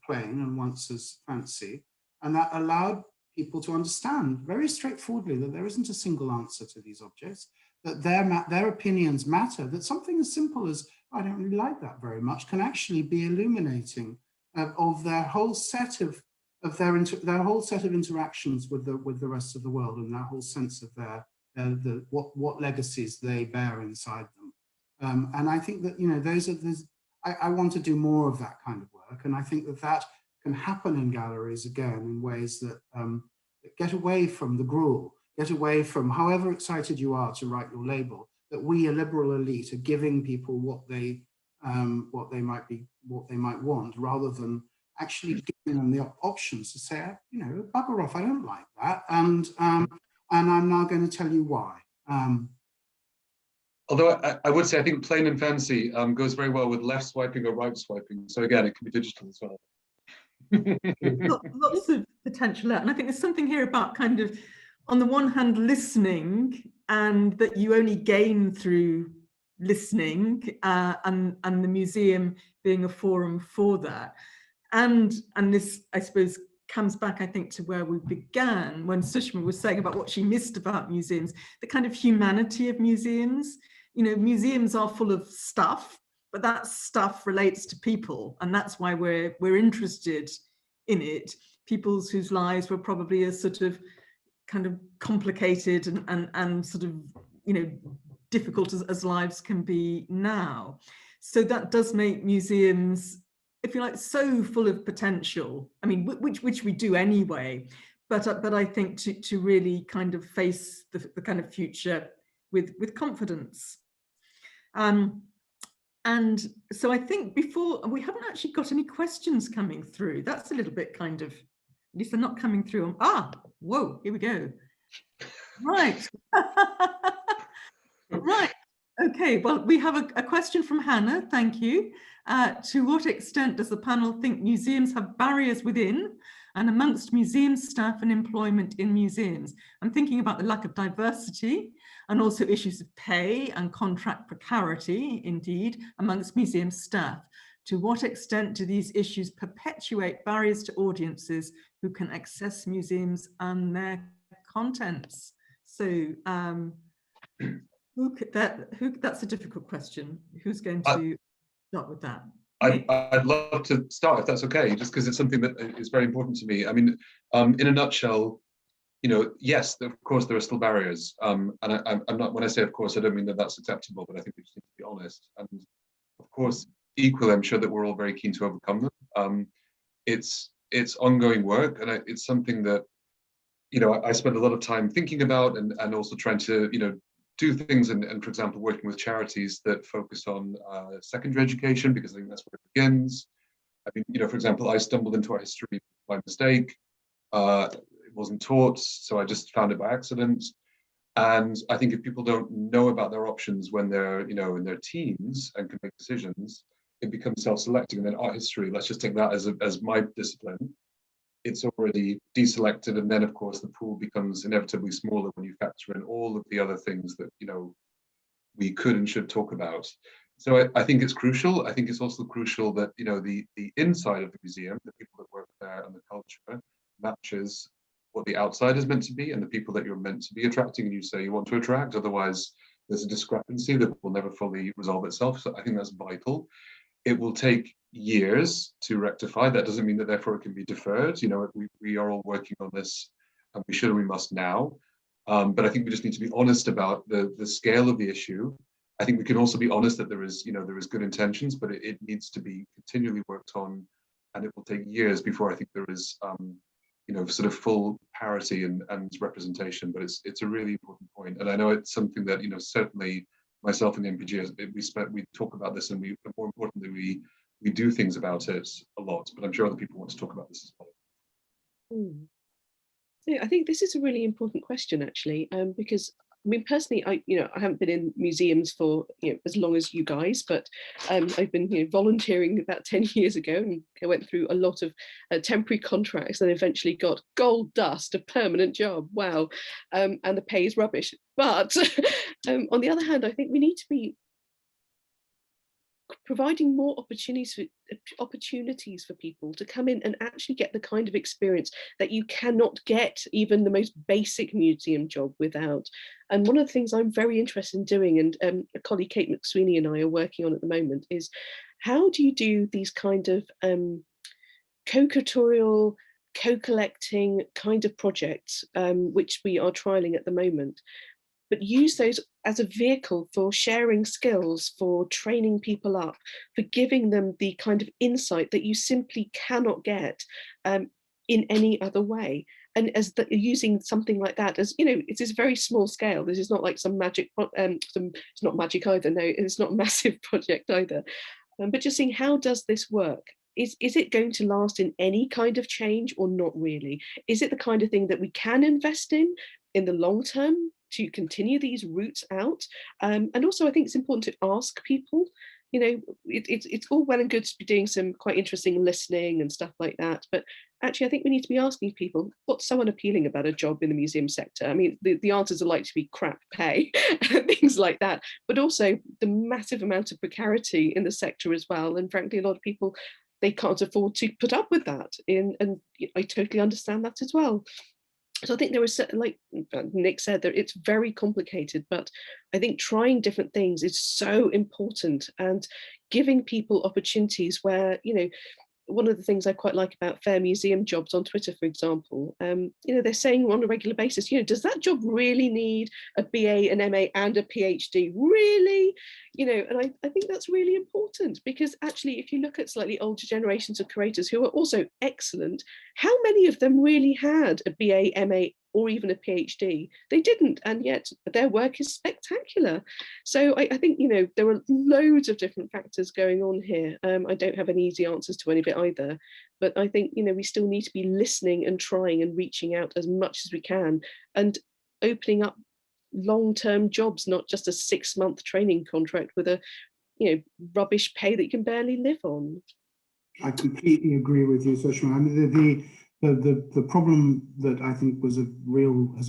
plain and once as fancy. And that allowed people to understand very straightforwardly that there isn't a single answer to these objects, that their opinions matter, that something as simple as, I don't really like that very much, can actually be illuminating of their whole set of interactions with the rest of the world, and that whole sense of what legacies they bear inside them. And I think that, you know, I want to do more of that kind of work, and I think that can happen in galleries again in ways that get away from the gruel, get away from however excited you are to write your label, that we, a liberal elite, are giving people what they might want, rather than actually giving them the options to say, you know, bugger off, I don't like that, and I'm now going to tell you why. Although I would say, I think plain and fancy goes very well with left swiping or right swiping. So again, it can be digital as well. Lots of potential there. And I think there's something here about kind of, on the one hand, listening, and that you only gain through listening, and the museum being a forum for that. And this, I suppose, comes back, I think, to where we began when Sushma was saying about what she missed about museums, the kind of humanity of museums. You know, museums are full of stuff, but that stuff relates to people, and that's why we're interested in it. People's whose lives were probably as sort of kind of complicated and sort of, you know, difficult as lives can be now. So that does make museums, if you like, so full of potential. I mean, which we do anyway, but I think to really kind of face the kind of future with confidence. And so I think before, we haven't actually got any questions coming through. That's a little bit kind of, at least they're not coming through. Whoa, here we go. Right. Right. Okay, well, we have a question from Hannah, thank you. To what extent does the panel think museums have barriers within and amongst museum staff and employment in museums? I'm thinking about the lack of diversity and also issues of pay and contract precarity, indeed, amongst museum staff. To what extent do these issues perpetuate barriers to audiences who can access museums and their contents? So, that's a difficult question. Who's going to start with that? I'd love to start, if that's okay, just because it's something that is very important to me. I mean, in a nutshell, you know, yes, of course, there are still barriers. And I'm not, when I say of course, I don't mean that that's acceptable, but I think we just need to be honest. And of course, equally, I'm sure that we're all very keen to overcome them. It's ongoing work, and it's something that, you know, I spend a lot of time thinking about and also trying to, you know, do things and for example, working with charities that focus on secondary education, because I think that's where it begins. I mean, you know, for example, I stumbled into art history by mistake. It wasn't taught, so I just found it by accident. And I think if people don't know about their options when they're, you know, in their teens and can make decisions, it becomes self-selecting. And then art history, let's just take that as my discipline. It's already deselected, and then of course the pool becomes inevitably smaller when you factor in all of the other things that, you know, we could and should talk about. So I think it's crucial. I think it's also crucial that, you know, the inside of the museum, the people that work there and the culture matches what the outside is meant to be and the people that you're meant to be attracting and you say you want to attract. Otherwise, there's a discrepancy that will never fully resolve itself. So I think that's vital. It will take years to rectify. That doesn't mean that therefore it can be deferred. You know, we are all working on this, and we should and we must now. But I think we just need to be honest about the scale of the issue. I think we can also be honest that there is good intentions, but it needs to be continually worked on, and it will take years before I think there is sort of full parity and representation. But it's a really important point, and I know it's something that certainly myself and the MPG we talk about this, and more importantly we do things about it a lot. But I'm sure other people want to talk about this as well. Yeah, I think this is a really important question, actually, because I mean, personally, I haven't been in museums for as long as you guys, but I've been volunteering about 10 years ago, and I went through a lot of temporary contracts and eventually got gold dust, a permanent job. Wow, and the pay is rubbish. But on the other hand, I think we need to be providing more opportunities for people to come in and actually get the kind of experience that you cannot get even the most basic museum job without. And one of the things I'm very interested in doing, and a colleague Kate McSweeney and I are working on at the moment, is how do you do these kind of co-curatorial, co-collecting kind of projects, which we are trialing at the moment, but use those as a vehicle for sharing skills, for training people up, for giving them the kind of insight that you simply cannot get in any other way. And as using something like that, as it is a very small scale. This is not like some magic, it's not magic either. No, it's not a massive project either. But just seeing, how does this work? Is it going to last in any kind of change or not really? Is it the kind of thing that we can invest in the long term to continue these routes out? And also, I think it's important to ask people. It's all well and good to be doing some quite interesting listening and stuff like that, but actually I think we need to be asking people, what's so unappealing about a job in the museum sector? I mean, the answers are likely to be crap pay, things like that, but also the massive amount of precarity in the sector as well. And frankly, a lot of people, they can't afford to put up with that. And I totally understand that as well. So I think there is, like Nick said, that it's very complicated, but I think trying different things is so important, and giving people opportunities where, one of the things I quite like about fair museum jobs on Twitter, for example, they're saying on a regular basis, does that job really need a BA, an MA and a PhD? Really? And I think that's really important, because actually, if you look at slightly older generations of curators who are also excellent, how many of them really had a BA, MA, or even a PhD? They didn't, and yet their work is spectacular. So I think, there are loads of different factors going on here. I don't have any easy answers to any of it either, but I think, we still need to be listening and trying and reaching out as much as we can, and opening up long-term jobs, not just a 6-month training contract with a rubbish pay that you can barely live on. I completely agree with you, Sushma. I mean, the problem that I think has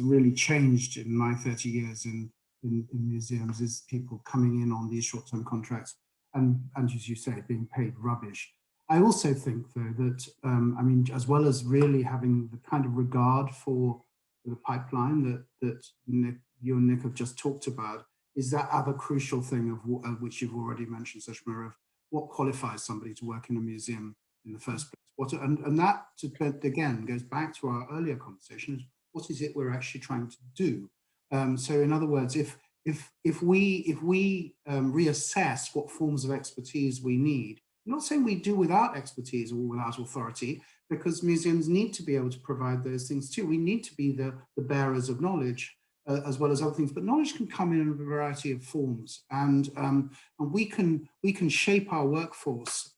really changed in my 30 years in museums is people coming in on these short-term contracts and as you say, being paid rubbish. I also think, though, that I mean, as well as really having the kind of regard for the pipeline that you and Nick have just talked about, is that other crucial thing of which you've already mentioned, Sushma, of what qualifies somebody to work in a museum in the first place. And that, again, goes back to our earlier conversation, what is it we're actually trying to do? So in other words, if we reassess what forms of expertise we need, I'm not saying we do without expertise or without authority, because museums need to be able to provide those things too. We need to be the bearers of knowledge as well as other things, but knowledge can come in a variety of forms, and we can shape our workforce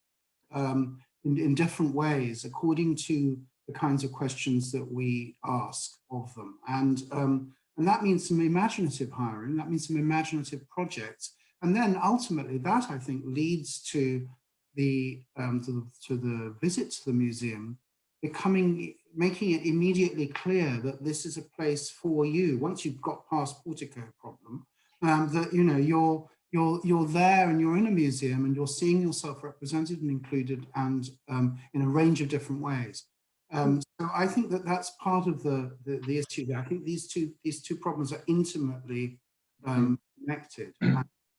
in different ways according to the kinds of questions that we ask of them, and that means some imaginative hiring, that means some imaginative projects, and then ultimately that, I think, leads to the visit to the museum making it immediately clear that this is a place for you. Once you've got past portico problem, that you're there and you're in a museum and you're seeing yourself represented and included, and in a range of different ways. So I think that that's part of the issue there. I think these two problems are intimately connected.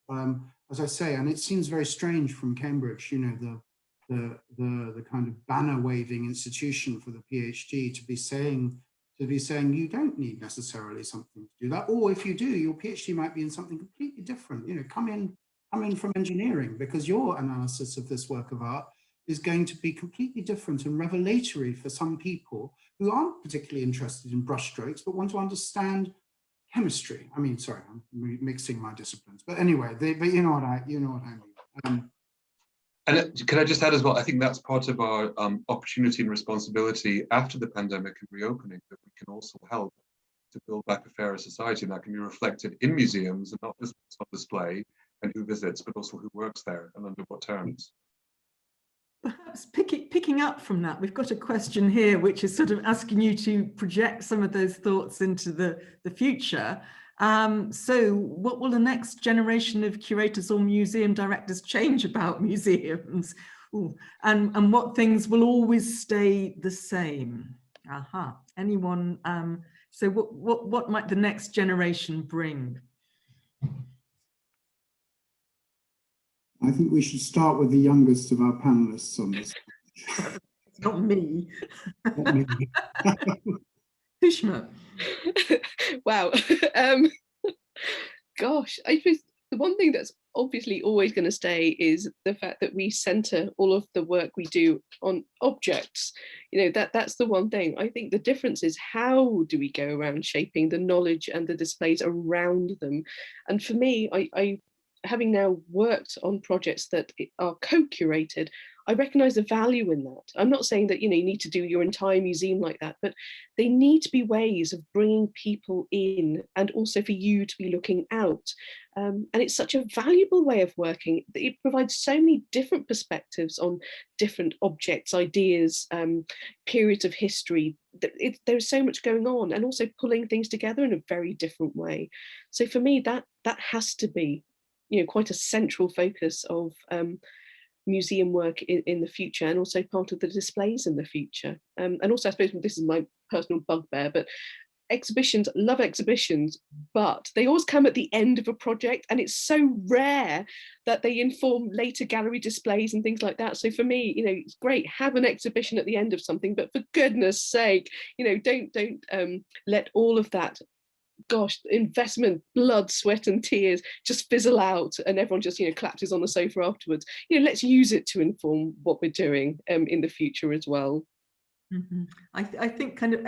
And, as I say, and it seems very strange from Cambridge, you know, the kind of banner waving institution for the PhD to be saying you don't need necessarily something to do that, or if you do, your PhD might be in something completely different. You know, come in from engineering, because your analysis of this work of art is going to be completely different and revelatory for some people who aren't particularly interested in brushstrokes but want to understand chemistry. I mean, sorry, I'm mixing my disciplines, but anyway, but you know what I mean. And can I just add as well, I think that's part of our opportunity and responsibility after the pandemic and reopening, that we can also help to build back a fairer society, and that can be reflected in museums, and not just what's on display and who visits, but also who works there and under what terms. Perhaps picking up from that, we've got a question here which is sort of asking you to project some of those thoughts into the future. So what will the next generation of curators or museum directors change about museums? Ooh, and what things will always stay the same? Aha, anyone? So what might the next generation bring? I think we should start with the youngest of our panelists on this. It's not me. Not me. Sushma. Wow. Gosh, I suppose the one thing that's obviously always going to stay is the fact that we center all of the work we do on objects. You know, that's the one thing. I think the difference is, how do we go around shaping the knowledge and the displays around them? And for me, I having now worked on projects that are co-curated, I recognize the value in that. I'm not saying that, you know, you need to do your entire museum like that, but they need to be ways of bringing people in, and also for you to be looking out. And it's such a valuable way of working. It provides so many different perspectives on different objects, ideas, periods of history. There's so much going on, and also pulling things together in a very different way. So for me, that has to be, you know, quite a central focus of museum work in the future, and also part of the displays in the future. And also, I suppose this is my personal bugbear, but exhibitions, love exhibitions, but they always come at the end of a project, and it's so rare that they inform later gallery displays and things like that. So for me, you know, it's great, have an exhibition at the end of something, but for goodness sake, you know, don't let all of that, gosh, investment, blood, sweat and tears just fizzle out, and everyone just, you know, collapses on the sofa afterwards. You know, let's use it to inform what we're doing in the future as well. Mm-hmm. I think kind of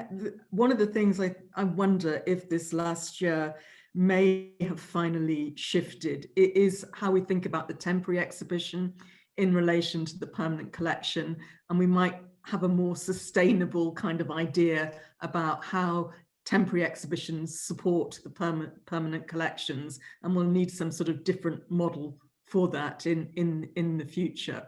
one of the things I wonder if this last year may have finally shifted, it is how we think about the temporary exhibition in relation to the permanent collection, and we might have a more sustainable kind of idea about how temporary exhibitions support the permanent collections, and we'll need some sort of different model for that in the future.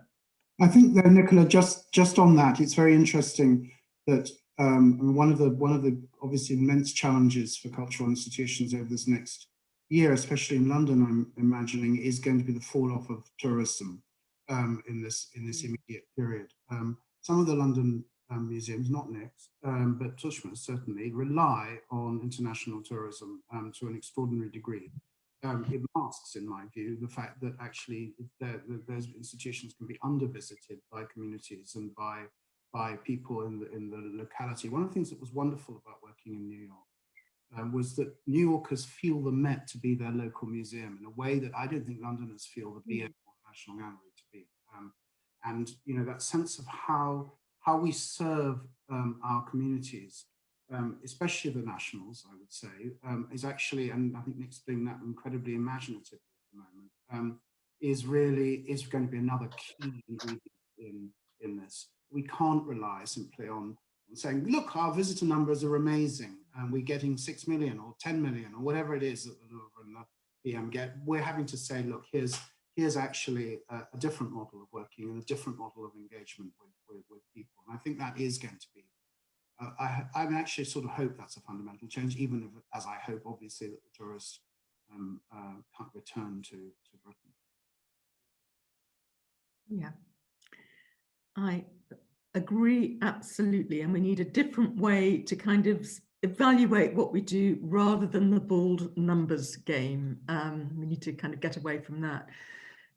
I think though, Nicola, just on that, it's very interesting that one of the obviously immense challenges for cultural institutions over this next year, especially in London, I'm imagining, is going to be the fall off of tourism in this immediate period. Some of the London museums, not Nick's, but Sushma certainly, rely on international tourism to an extraordinary degree. It masks, in my view, the fact that actually those institutions can be under-visited by communities and by people in the locality. One of the things that was wonderful about working in New York was that New Yorkers feel the Met to be their local museum in a way that I don't think Londoners feel the BA or National Gallery to be. And you know, that sense of how we serve our communities, especially the nationals, I would say, is actually, and I think Nick's doing that incredibly imaginative at the moment, is going to be another key ingredient in this. We can't rely simply on saying, look, our visitor numbers are amazing, and we're getting 6 million or 10 million or whatever it is that the Louvre and the PM get. We're having to say, look, here's actually a different model of working and a different model of engagement with people. And I think that is going to be, I actually sort of hope that's a fundamental change, even if, as I hope, obviously, that the tourists can't return to Britain. Yeah, I agree absolutely, and we need a different way to kind of evaluate what we do rather than the bald numbers game. We need to kind of get away from that.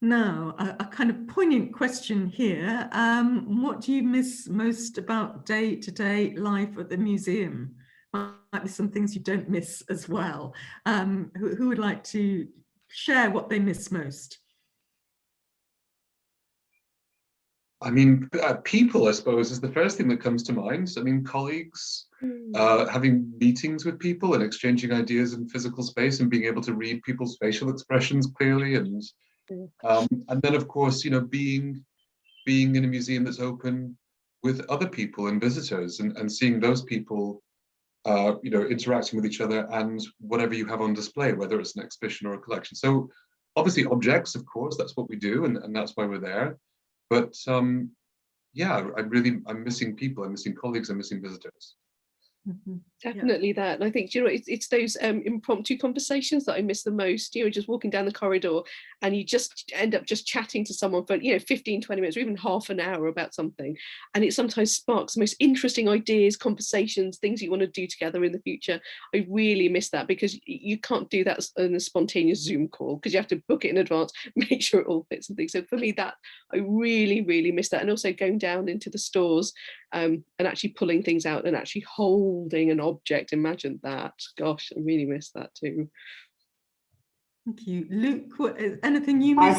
Now, a kind of poignant question here. What do you miss most about day-to-day life at the museum? Might be some things you don't miss as well. Who would like to share what they miss most? I mean, people, I suppose, is the first thing that comes to mind. I mean, colleagues, having meetings with people and exchanging ideas in physical space and being able to read people's facial expressions clearly. And then, of course, you know, being in a museum that's open with other people and visitors and seeing those people, you know, interacting with each other and whatever you have on display, whether it's an exhibition or a collection. So obviously objects, of course, that's what we do and that's why we're there. But yeah, I'm missing people, I'm missing colleagues, I'm missing visitors. Definitely that. And I think, you know, it's those impromptu conversations that I miss the most, you know, just walking down the corridor and you just end up just chatting to someone for, you know, 15, 20 minutes or even half an hour about something. And it sometimes sparks the most interesting ideas, conversations, things you want to do together in the future. I really miss that because you can't do that in a spontaneous Zoom call because you have to book it in advance, make sure it all fits and things. So for me, that I really, really miss that. And also going down into the stores and actually pulling things out and actually holding an object. Imagine that. Gosh, I really miss that too. Thank you. Luke, anything you miss?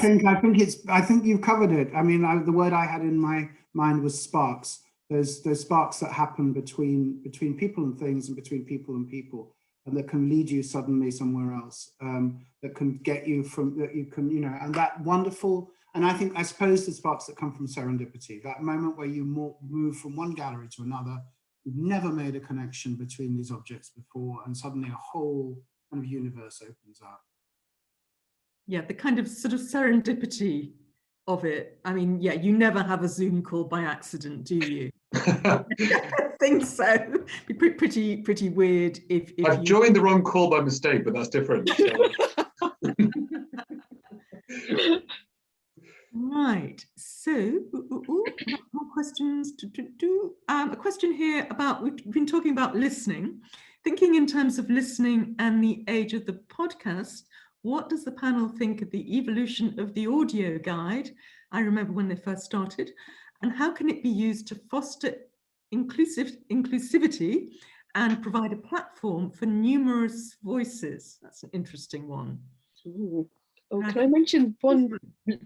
I think you've covered it. I mean, the word I had in my mind was sparks. Those sparks that happen between people and things and between people and people, and that can lead you suddenly somewhere else, that can get you from, that you can, you know, and that wonderful. And I suppose the sparks that come from serendipity, that moment where you move from one gallery to another, you've never made a connection between these objects before, and suddenly a whole kind of universe opens up. Yeah, the kind of sort of serendipity of it. I mean, yeah, you never have a Zoom call by accident, do you? I think so. It'd be pretty weird if I've joined the wrong call by mistake, but that's different. So. Right, so more questions. A question here about, we've been talking about listening, thinking in terms of listening and the age of the podcast. What does the panel think of the evolution of the audio guide? I remember when they first started, and how can it be used to foster inclusivity and provide a platform for numerous voices? That's an interesting one. Ooh. Oh, can I mention one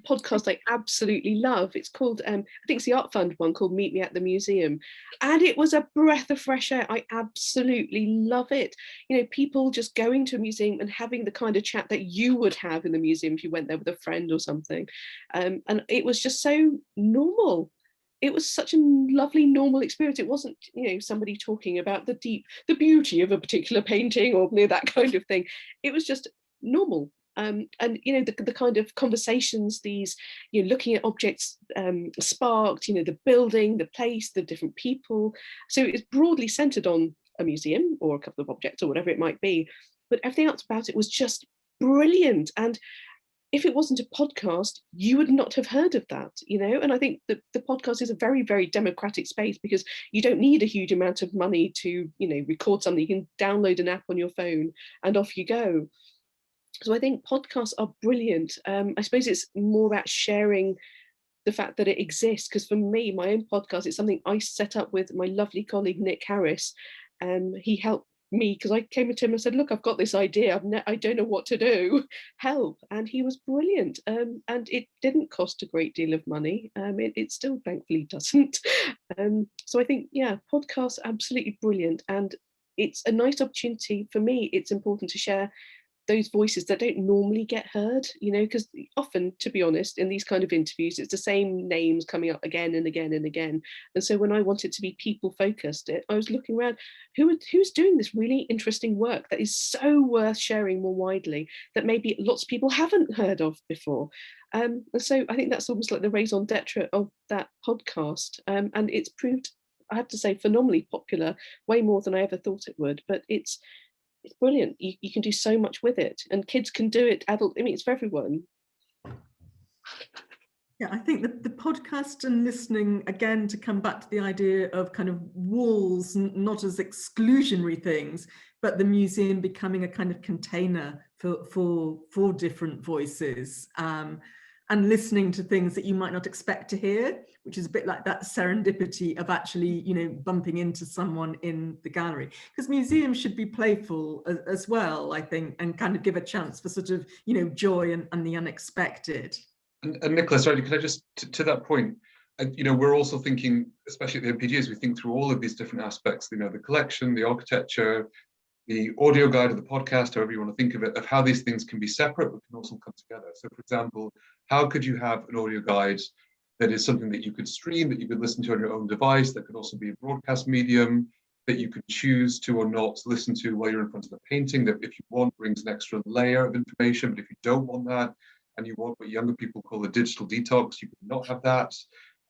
podcast I absolutely love? It's called, I think it's the Art Fund one called Meet Me at the Museum. And it was a breath of fresh air. I absolutely love it. You know, people just going to a museum and having the kind of chat that you would have in the museum if you went there with a friend or something. And it was just so normal. It was such a lovely, normal experience. It wasn't, you know, somebody talking about the beauty of a particular painting or, you know, that kind of thing. It was just normal. And you know, the kind of conversations these, you know, looking at objects sparked, you know, the building, the place, the different people. So it's broadly centered on a museum or a couple of objects or whatever it might be, but everything else about it was just brilliant. And if it wasn't a podcast, you would not have heard of that, you know. And I think the podcast is a very, very democratic space because you don't need a huge amount of money to, you know, record something. You can download an app on your phone and off you go. So I think podcasts are brilliant. I suppose it's more about sharing the fact that it exists, because for me, my own podcast is something I set up with my lovely colleague, Nick Harris. He helped me because I came to him and said, look, I've got this idea. I don't know what to do. Help. And he was brilliant. And it didn't cost a great deal of money. It still thankfully doesn't. So I think, yeah, podcasts are absolutely brilliant. And it's a nice opportunity for me. It's important to share those voices that don't normally get heard, you know, because often, to be honest, in these kind of interviews, it's the same names coming up again and again and again. And so when I wanted to be people focused, I was looking around, who's doing this really interesting work that is so worth sharing more widely that maybe lots of people haven't heard of before. And so I think that's almost like the raison d'etre of that podcast. And it's proved, I have to say, phenomenally popular, way more than I ever thought it would. But it's brilliant. You can do so much with it, and kids can do it. Adult, I mean, it's for everyone. Yeah, I think the podcast and listening, again, to come back to the idea of kind of walls, not as exclusionary things, but the museum becoming a kind of container for different voices, and listening to things that you might not expect to hear, which is a bit like that serendipity of actually, you know, bumping into someone in the gallery. Because museums should be playful as well, I think, and kind of give a chance for sort of, you know, joy and the unexpected. And Nicola, sorry, can I just, to that point, you know, we're also thinking, especially at the MPG, as we think through all of these different aspects, you know, the collection, the architecture, the audio guide of the podcast, however you want to think of it, of how these things can be separate, but can also come together. So for example, how could you have an audio guide that is something that you could stream, that you could listen to on your own device, that could also be a broadcast medium, that you could choose to or not listen to while you're in front of a painting, that if you want brings an extra layer of information, but if you don't want that, and you want what younger people call a digital detox, you could not have that.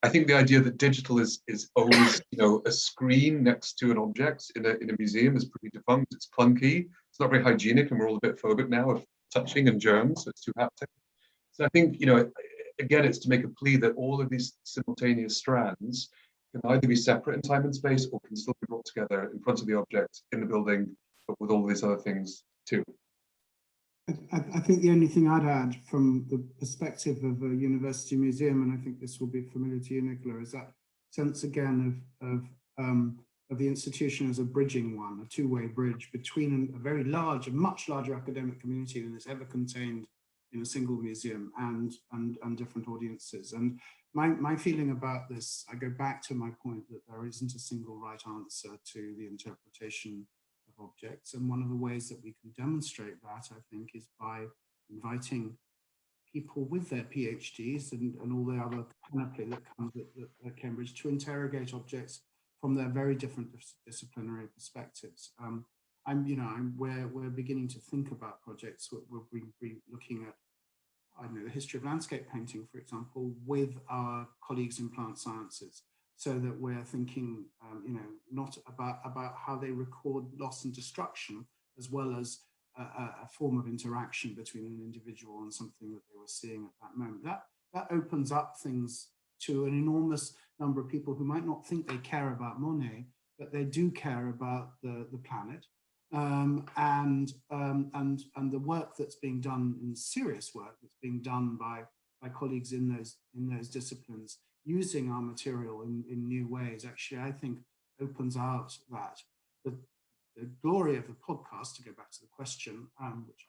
I think the idea that digital is always, you know, a screen next to an object in a museum is pretty defunct. It's clunky. It's not very hygienic, and we're all a bit phobic now of touching and germs. So it's too haptic. So I think, you know, again, it's to make a plea that all of these simultaneous strands can either be separate in time and space, or can still be brought together in front of the object in the building, but with all these other things too. I think the only thing I'd add from the perspective of a university museum, and I think this will be familiar to you, Nicola, is that sense again of the institution as a bridging one, a two-way bridge between a very large, a much larger academic community than is ever contained in a single museum, and different audiences. And my feeling about this, I go back to my point that there isn't a single right answer to the interpretation of objects, and one of the ways that we can demonstrate that, I think, is by inviting people with their PhDs and all the other panoply that comes at Cambridge to interrogate objects from their very different disciplinary perspectives. We're beginning to think about projects. We'll be looking at, I don't know, the history of landscape painting, for example, with our colleagues in plant sciences, so that we're thinking, not about how they record loss and destruction, as well as a form of interaction between an individual and something that they were seeing at that moment. That opens up things to an enormous number of people who might not think they care about Monet, but they do care about the planet, and the work that's being done, in serious work that's being done by colleagues in those disciplines, using our material in new ways, actually, I think opens out that. The glory of the podcast, to go back to the question, which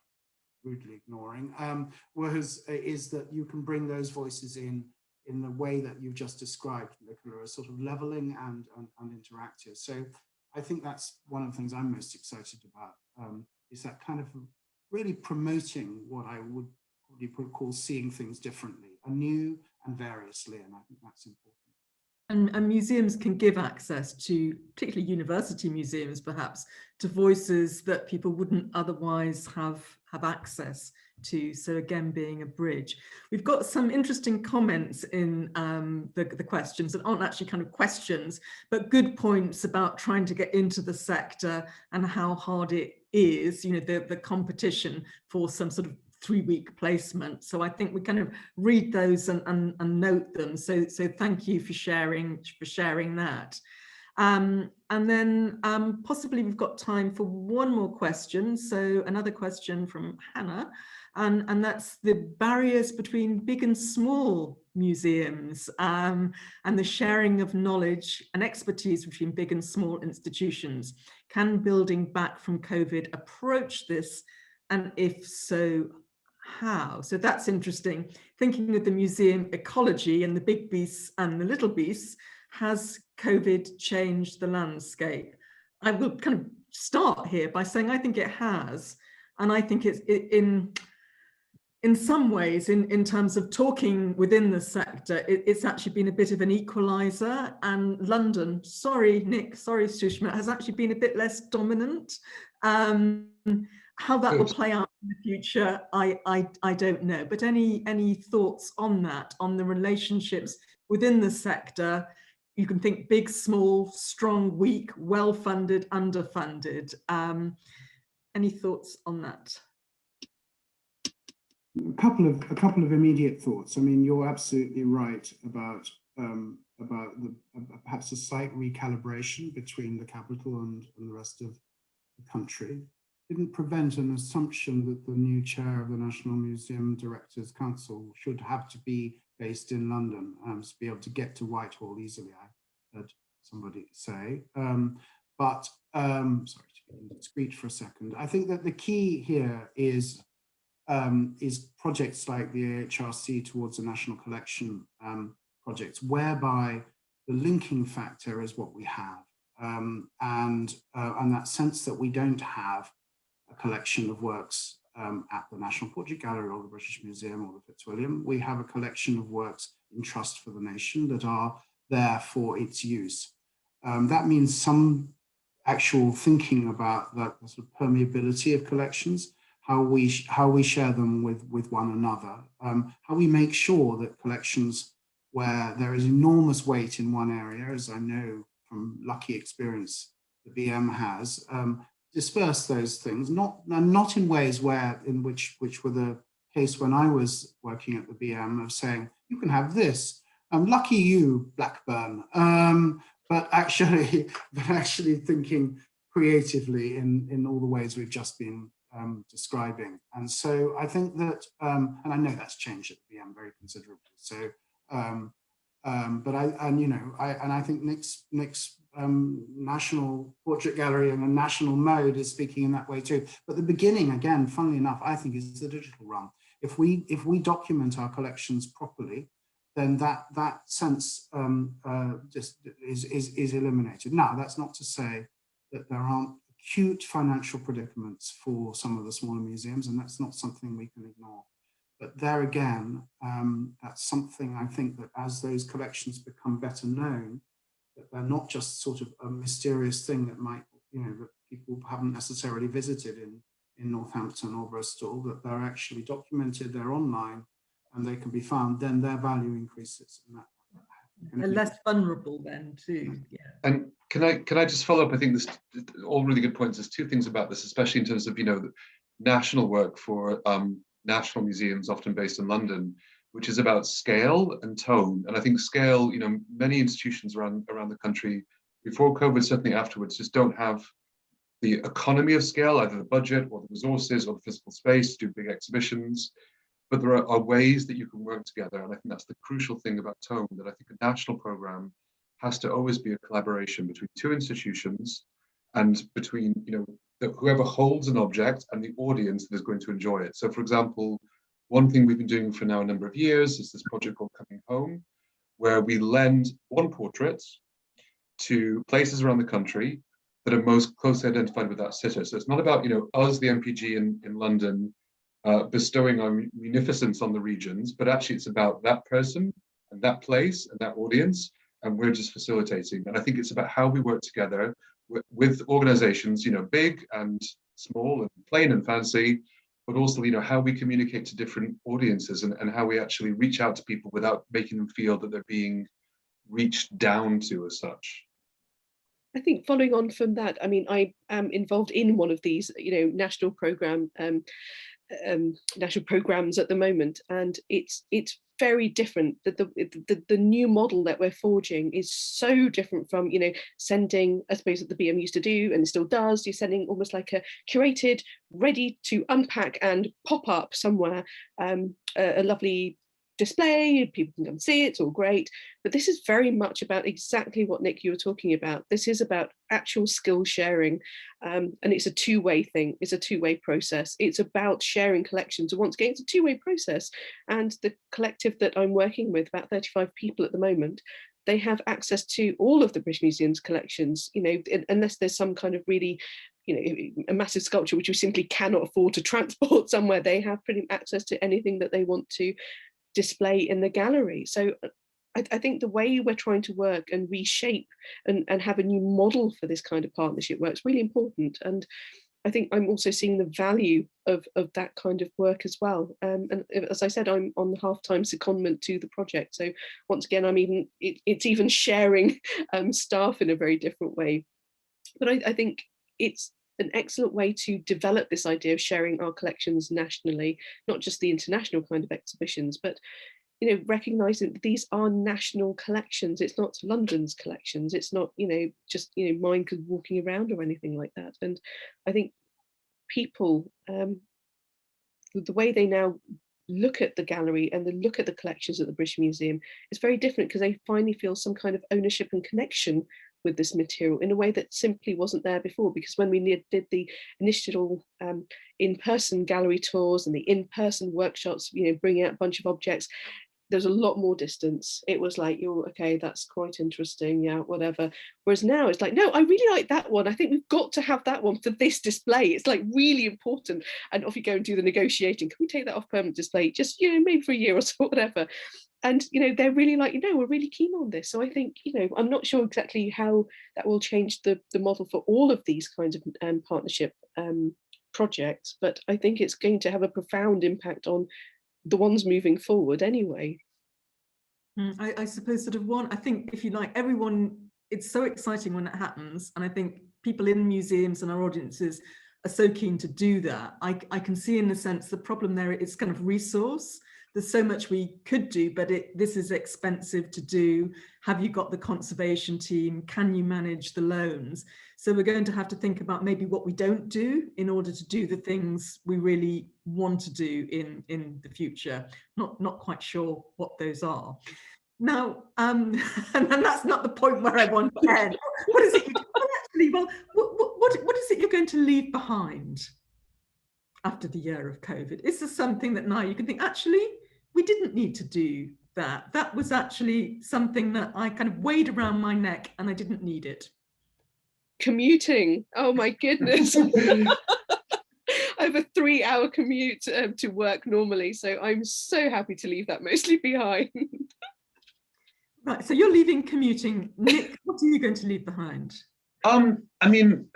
I'm rudely ignoring, is that you can bring those voices in the way that you've just described, Nicola, as sort of leveling and interactive. So I think that's one of the things I'm most excited about, is that kind of really promoting what I would probably call seeing things differently, anew and variously, and I think that's important. And museums can give access to, particularly university museums perhaps, to voices that people wouldn't otherwise have access to. So again, being a bridge. We've got some interesting comments in the questions that aren't actually kind of questions, but good points about trying to get into the sector and how hard it is, the competition for some sort of 3-week placement. So I think we kind of read those and note them. So thank you for sharing that. And then possibly we've got time for one more question. So another question from Hannah, and that's the barriers between big and small museums, and the sharing of knowledge and expertise between big and small institutions. Can building back from COVID approach this? And if so, how? So that's interesting. Thinking of the museum ecology and the big beasts and the little beasts, has COVID changed the landscape? I will kind of start here by saying I think it has. And I think it's in some ways, in terms of talking within the sector, it's actually been a bit of an equalizer. And London, sorry, Nick, sorry, Sushma, has actually been a bit less dominant. How that will play out in the future, I don't know. But any thoughts on that, on the relationships within the sector? You can think big, small, strong, weak, well-funded, underfunded. Any thoughts on that? A couple of immediate thoughts. I mean, you're absolutely right about perhaps a slight recalibration between the capital and the rest of the country. Didn't prevent an assumption that the new chair of the National Museum Directors Council should have to be based in London to be able to get to Whitehall easily, I heard somebody say. Sorry to be indiscreet for a second. I think that the key here is projects like the AHRC towards a national collection projects, whereby the linking factor is what we have, and that sense that we don't have a collection of works at the National Portrait Gallery or the British Museum or the Fitzwilliam. We have a collection of works in trust for the nation that are there for its use. That means some actual thinking about the sort of permeability of collections, how we share them with one another, how we make sure that collections where there is enormous weight in one area, as I know from lucky experience the BM has, disperse those things, not in ways which were the case when I was working at the BM, of saying, you can have this, lucky you, Blackburn, but actually thinking creatively in all the ways we've just been describing. And so I think that, and I know that's changed at the BM very considerably. So, I think Nick's National Portrait Gallery and a national mode is speaking in that way too. But the beginning, again, funnily enough, I think is the digital run. If we document our collections properly, then that sense just is eliminated. Now, that's not to say that there aren't acute financial predicaments for some of the smaller museums, and that's not something we can ignore. But there again, that's something I think that as those collections become better known, that they're not just sort of a mysterious thing that might, that people haven't necessarily visited in Northampton or Bristol, that they're actually documented, they're online, and they can be found, then their value increases. And they're less vulnerable then too. Yeah. And can I just follow up? I think this all really good points. There's two things about this, especially in terms of the national work for national museums, often based in London, which is about scale and tone. And I think scale, many institutions around the country before COVID, certainly afterwards, just don't have the economy of scale, either the budget or the resources or the physical space to do big exhibitions. But there are ways that you can work together. And I think that's the crucial thing about tone, that I think a national program has to always be a collaboration between two institutions and between, whoever holds an object and the audience that is going to enjoy it. So for example, one thing we've been doing for now a number of years is this project called Coming Home, where we lend one portrait to places around the country that are most closely identified with that sitter. So it's not about, us, the MPG in London, bestowing our munificence on the regions, but actually it's about that person and that place and that audience, and we're just facilitating. And I think it's about how we work together with organizations, big and small and plain and fancy, but also, how we communicate to different audiences and how we actually reach out to people without making them feel that they're being reached down to as such. I think following on from that, I mean, I am involved in one of these, national programs at the moment, and it's very different. That the new model that we're forging is so different from sending, I suppose, that the BM used to do and still does. You're sending almost like a curated, ready to unpack and pop up somewhere, a lovely display, people can come see it, it's all great. But this is very much about exactly what, Nick, you were talking about. This is about actual skill sharing, and it's a two-way thing. It's a two-way process. It's about sharing collections. And once again, it's a two-way process. And the collective that I'm working with, about 35 people at the moment, they have access to all of the British Museum's collections, unless there's some kind of really a massive sculpture which we simply cannot afford to transport somewhere. They have pretty access to anything that they want to display in the gallery. So I think the way we're trying to work and reshape and have a new model for this kind of partnership work is really important. And I think I'm also seeing the value of that kind of work as well. And as I said, I'm on the half-time secondment to the project. So once again, it's even sharing staff in a very different way. But I think it's an excellent way to develop this idea of sharing our collections nationally, not just the international kind of exhibitions, but recognizing that these are national collections. It's not London's collections. It's not, just, mine because walking around or anything like that. And I think people, the way they now look at the gallery and they look at the collections at the British Museum is very different, because they finally feel some kind of ownership and connection with this material in a way that simply wasn't there before. Because when we did the initial in-person gallery tours and the in-person workshops, bringing out a bunch of objects, there's a lot more distance. It was like, you're okay, that's quite interesting, yeah, whatever. Whereas now it's like, no, I really like that one. I think we've got to have that one for this display. It's like really important. And off you go and do the negotiating. Can we take that off permanent display? Just, maybe for a year or so, whatever. And, they're really like, we're really keen on this. So I think, I'm not sure exactly how that will change the model for all of these kinds of partnership projects, but I think it's going to have a profound impact on the ones moving forward anyway. I suppose I think if you like, everyone, it's so exciting when it happens. And I think people in museums and our audiences are so keen to do that. I can see in a sense the problem there is kind of resource. There's so much we could do, but this is expensive to do. Have you got the conservation team? Can you manage the loans? So we're going to have to think about maybe what we don't do in order to do the things we really want to do in the future. Not quite sure what those are. Now, and that's not the point where I want to end. What is it? What is it you're going to leave behind after the year of COVID? Is there something that now you can think, actually, we didn't need to do that? That was actually something that I kind of weighed around my neck and I didn't need it. Commuting. Oh my goodness. I have a 3-hour commute to work normally, so I'm so happy to leave that mostly behind. Right, so you're leaving commuting. Nick, what are you going to leave behind? I mean,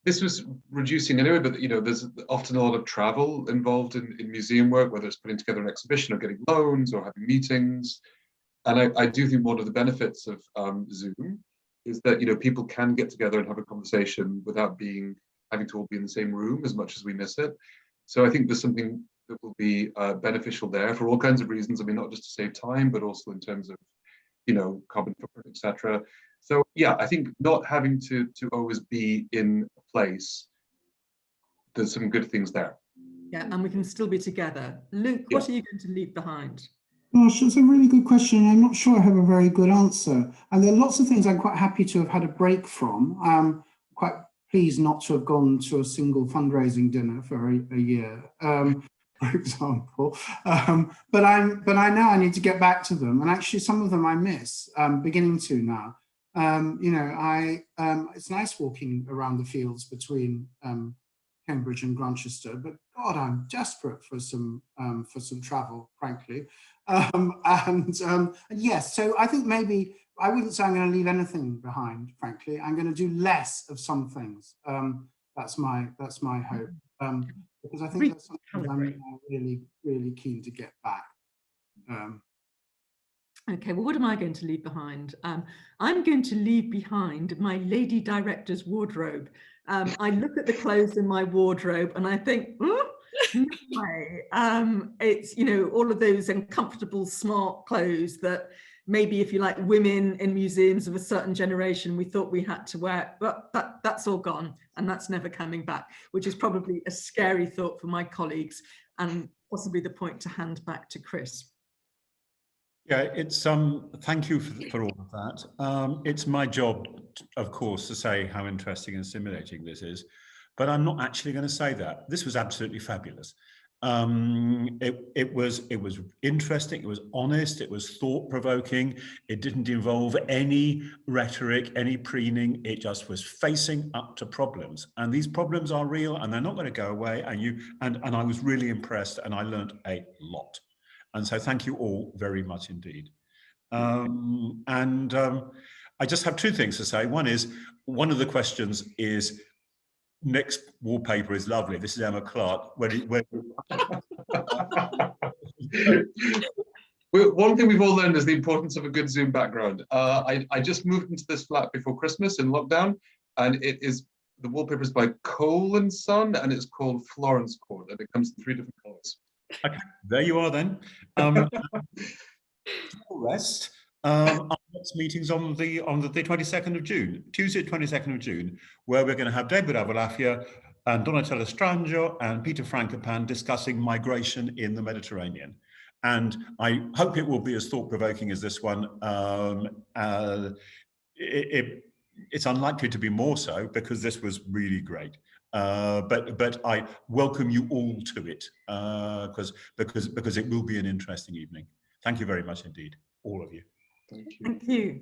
this was reducing anyway, but there's often a lot of travel involved in museum work, whether it's putting together an exhibition or getting loans or having meetings. And I do think one of the benefits of Zoom is that people can get together and have a conversation without having to all be in the same room as much as we miss it. So I think there's something that will be beneficial there for all kinds of reasons. I mean, not just to save time, but also in terms of carbon footprint, etc. So yeah, I think not having to always be in a place, there's some good things there. Yeah, and we can still be together. Luke, what are you going to leave behind? Gosh, that's a really good question. I'm not sure I have a very good answer. And there are lots of things I'm quite happy to have had a break from. I'm quite pleased not to have gone to a single fundraising dinner for a year, for example. But I know I need to get back to them. And actually some of them I miss, beginning to now. It's nice walking around the fields between Cambridge and Grantchester, but God, I'm desperate for some travel, frankly. And yes, so I think maybe I wouldn't say I'm going to leave anything behind. Frankly, I'm going to do less of some things. That's my hope, because I think that's something I'm really, really keen to get back. Okay, well, what am I going to leave behind? I'm going to leave behind my lady director's wardrobe. I look at the clothes in my wardrobe and I think, oh, no way. It's, all of those uncomfortable, smart clothes that maybe, if you like, women in museums of a certain generation, we thought we had to wear, but that's all gone and that's never coming back, which is probably a scary thought for my colleagues and possibly the point to hand back to Chris. Yeah, it's thank you for all of that. It's my job, of course, to say how interesting and stimulating this is, but I'm not actually going to say that. This was absolutely fabulous. It was interesting, it was honest, it was thought-provoking, it didn't involve any rhetoric, any preening, it just was facing up to problems. And these problems are real and they're not going to go away. And I was really impressed and I learned a lot. And so thank you all very much indeed. I just have two things to say. One is, one of the questions is, Nick's wallpaper is lovely. This is Emma Clark. One thing we've all learned is the importance of a good Zoom background. I just moved into this flat before Christmas in lockdown, and it is the wallpaper is by Cullen Son, and it's called Florence Court, and it comes in 3 different colors. Okay, there you are then. For the rest, our next meeting's on the 22nd of June, Tuesday, 22nd of June, where we're going to have David Avalafia and Donatella Strangio and Peter Frankopan discussing migration in the Mediterranean. And I hope it will be as thought-provoking as this one. It's unlikely to be more so because this was really great. But I welcome you all to it because it will be an interesting evening. Thank you very much indeed, all of you. Thank you. Thank you.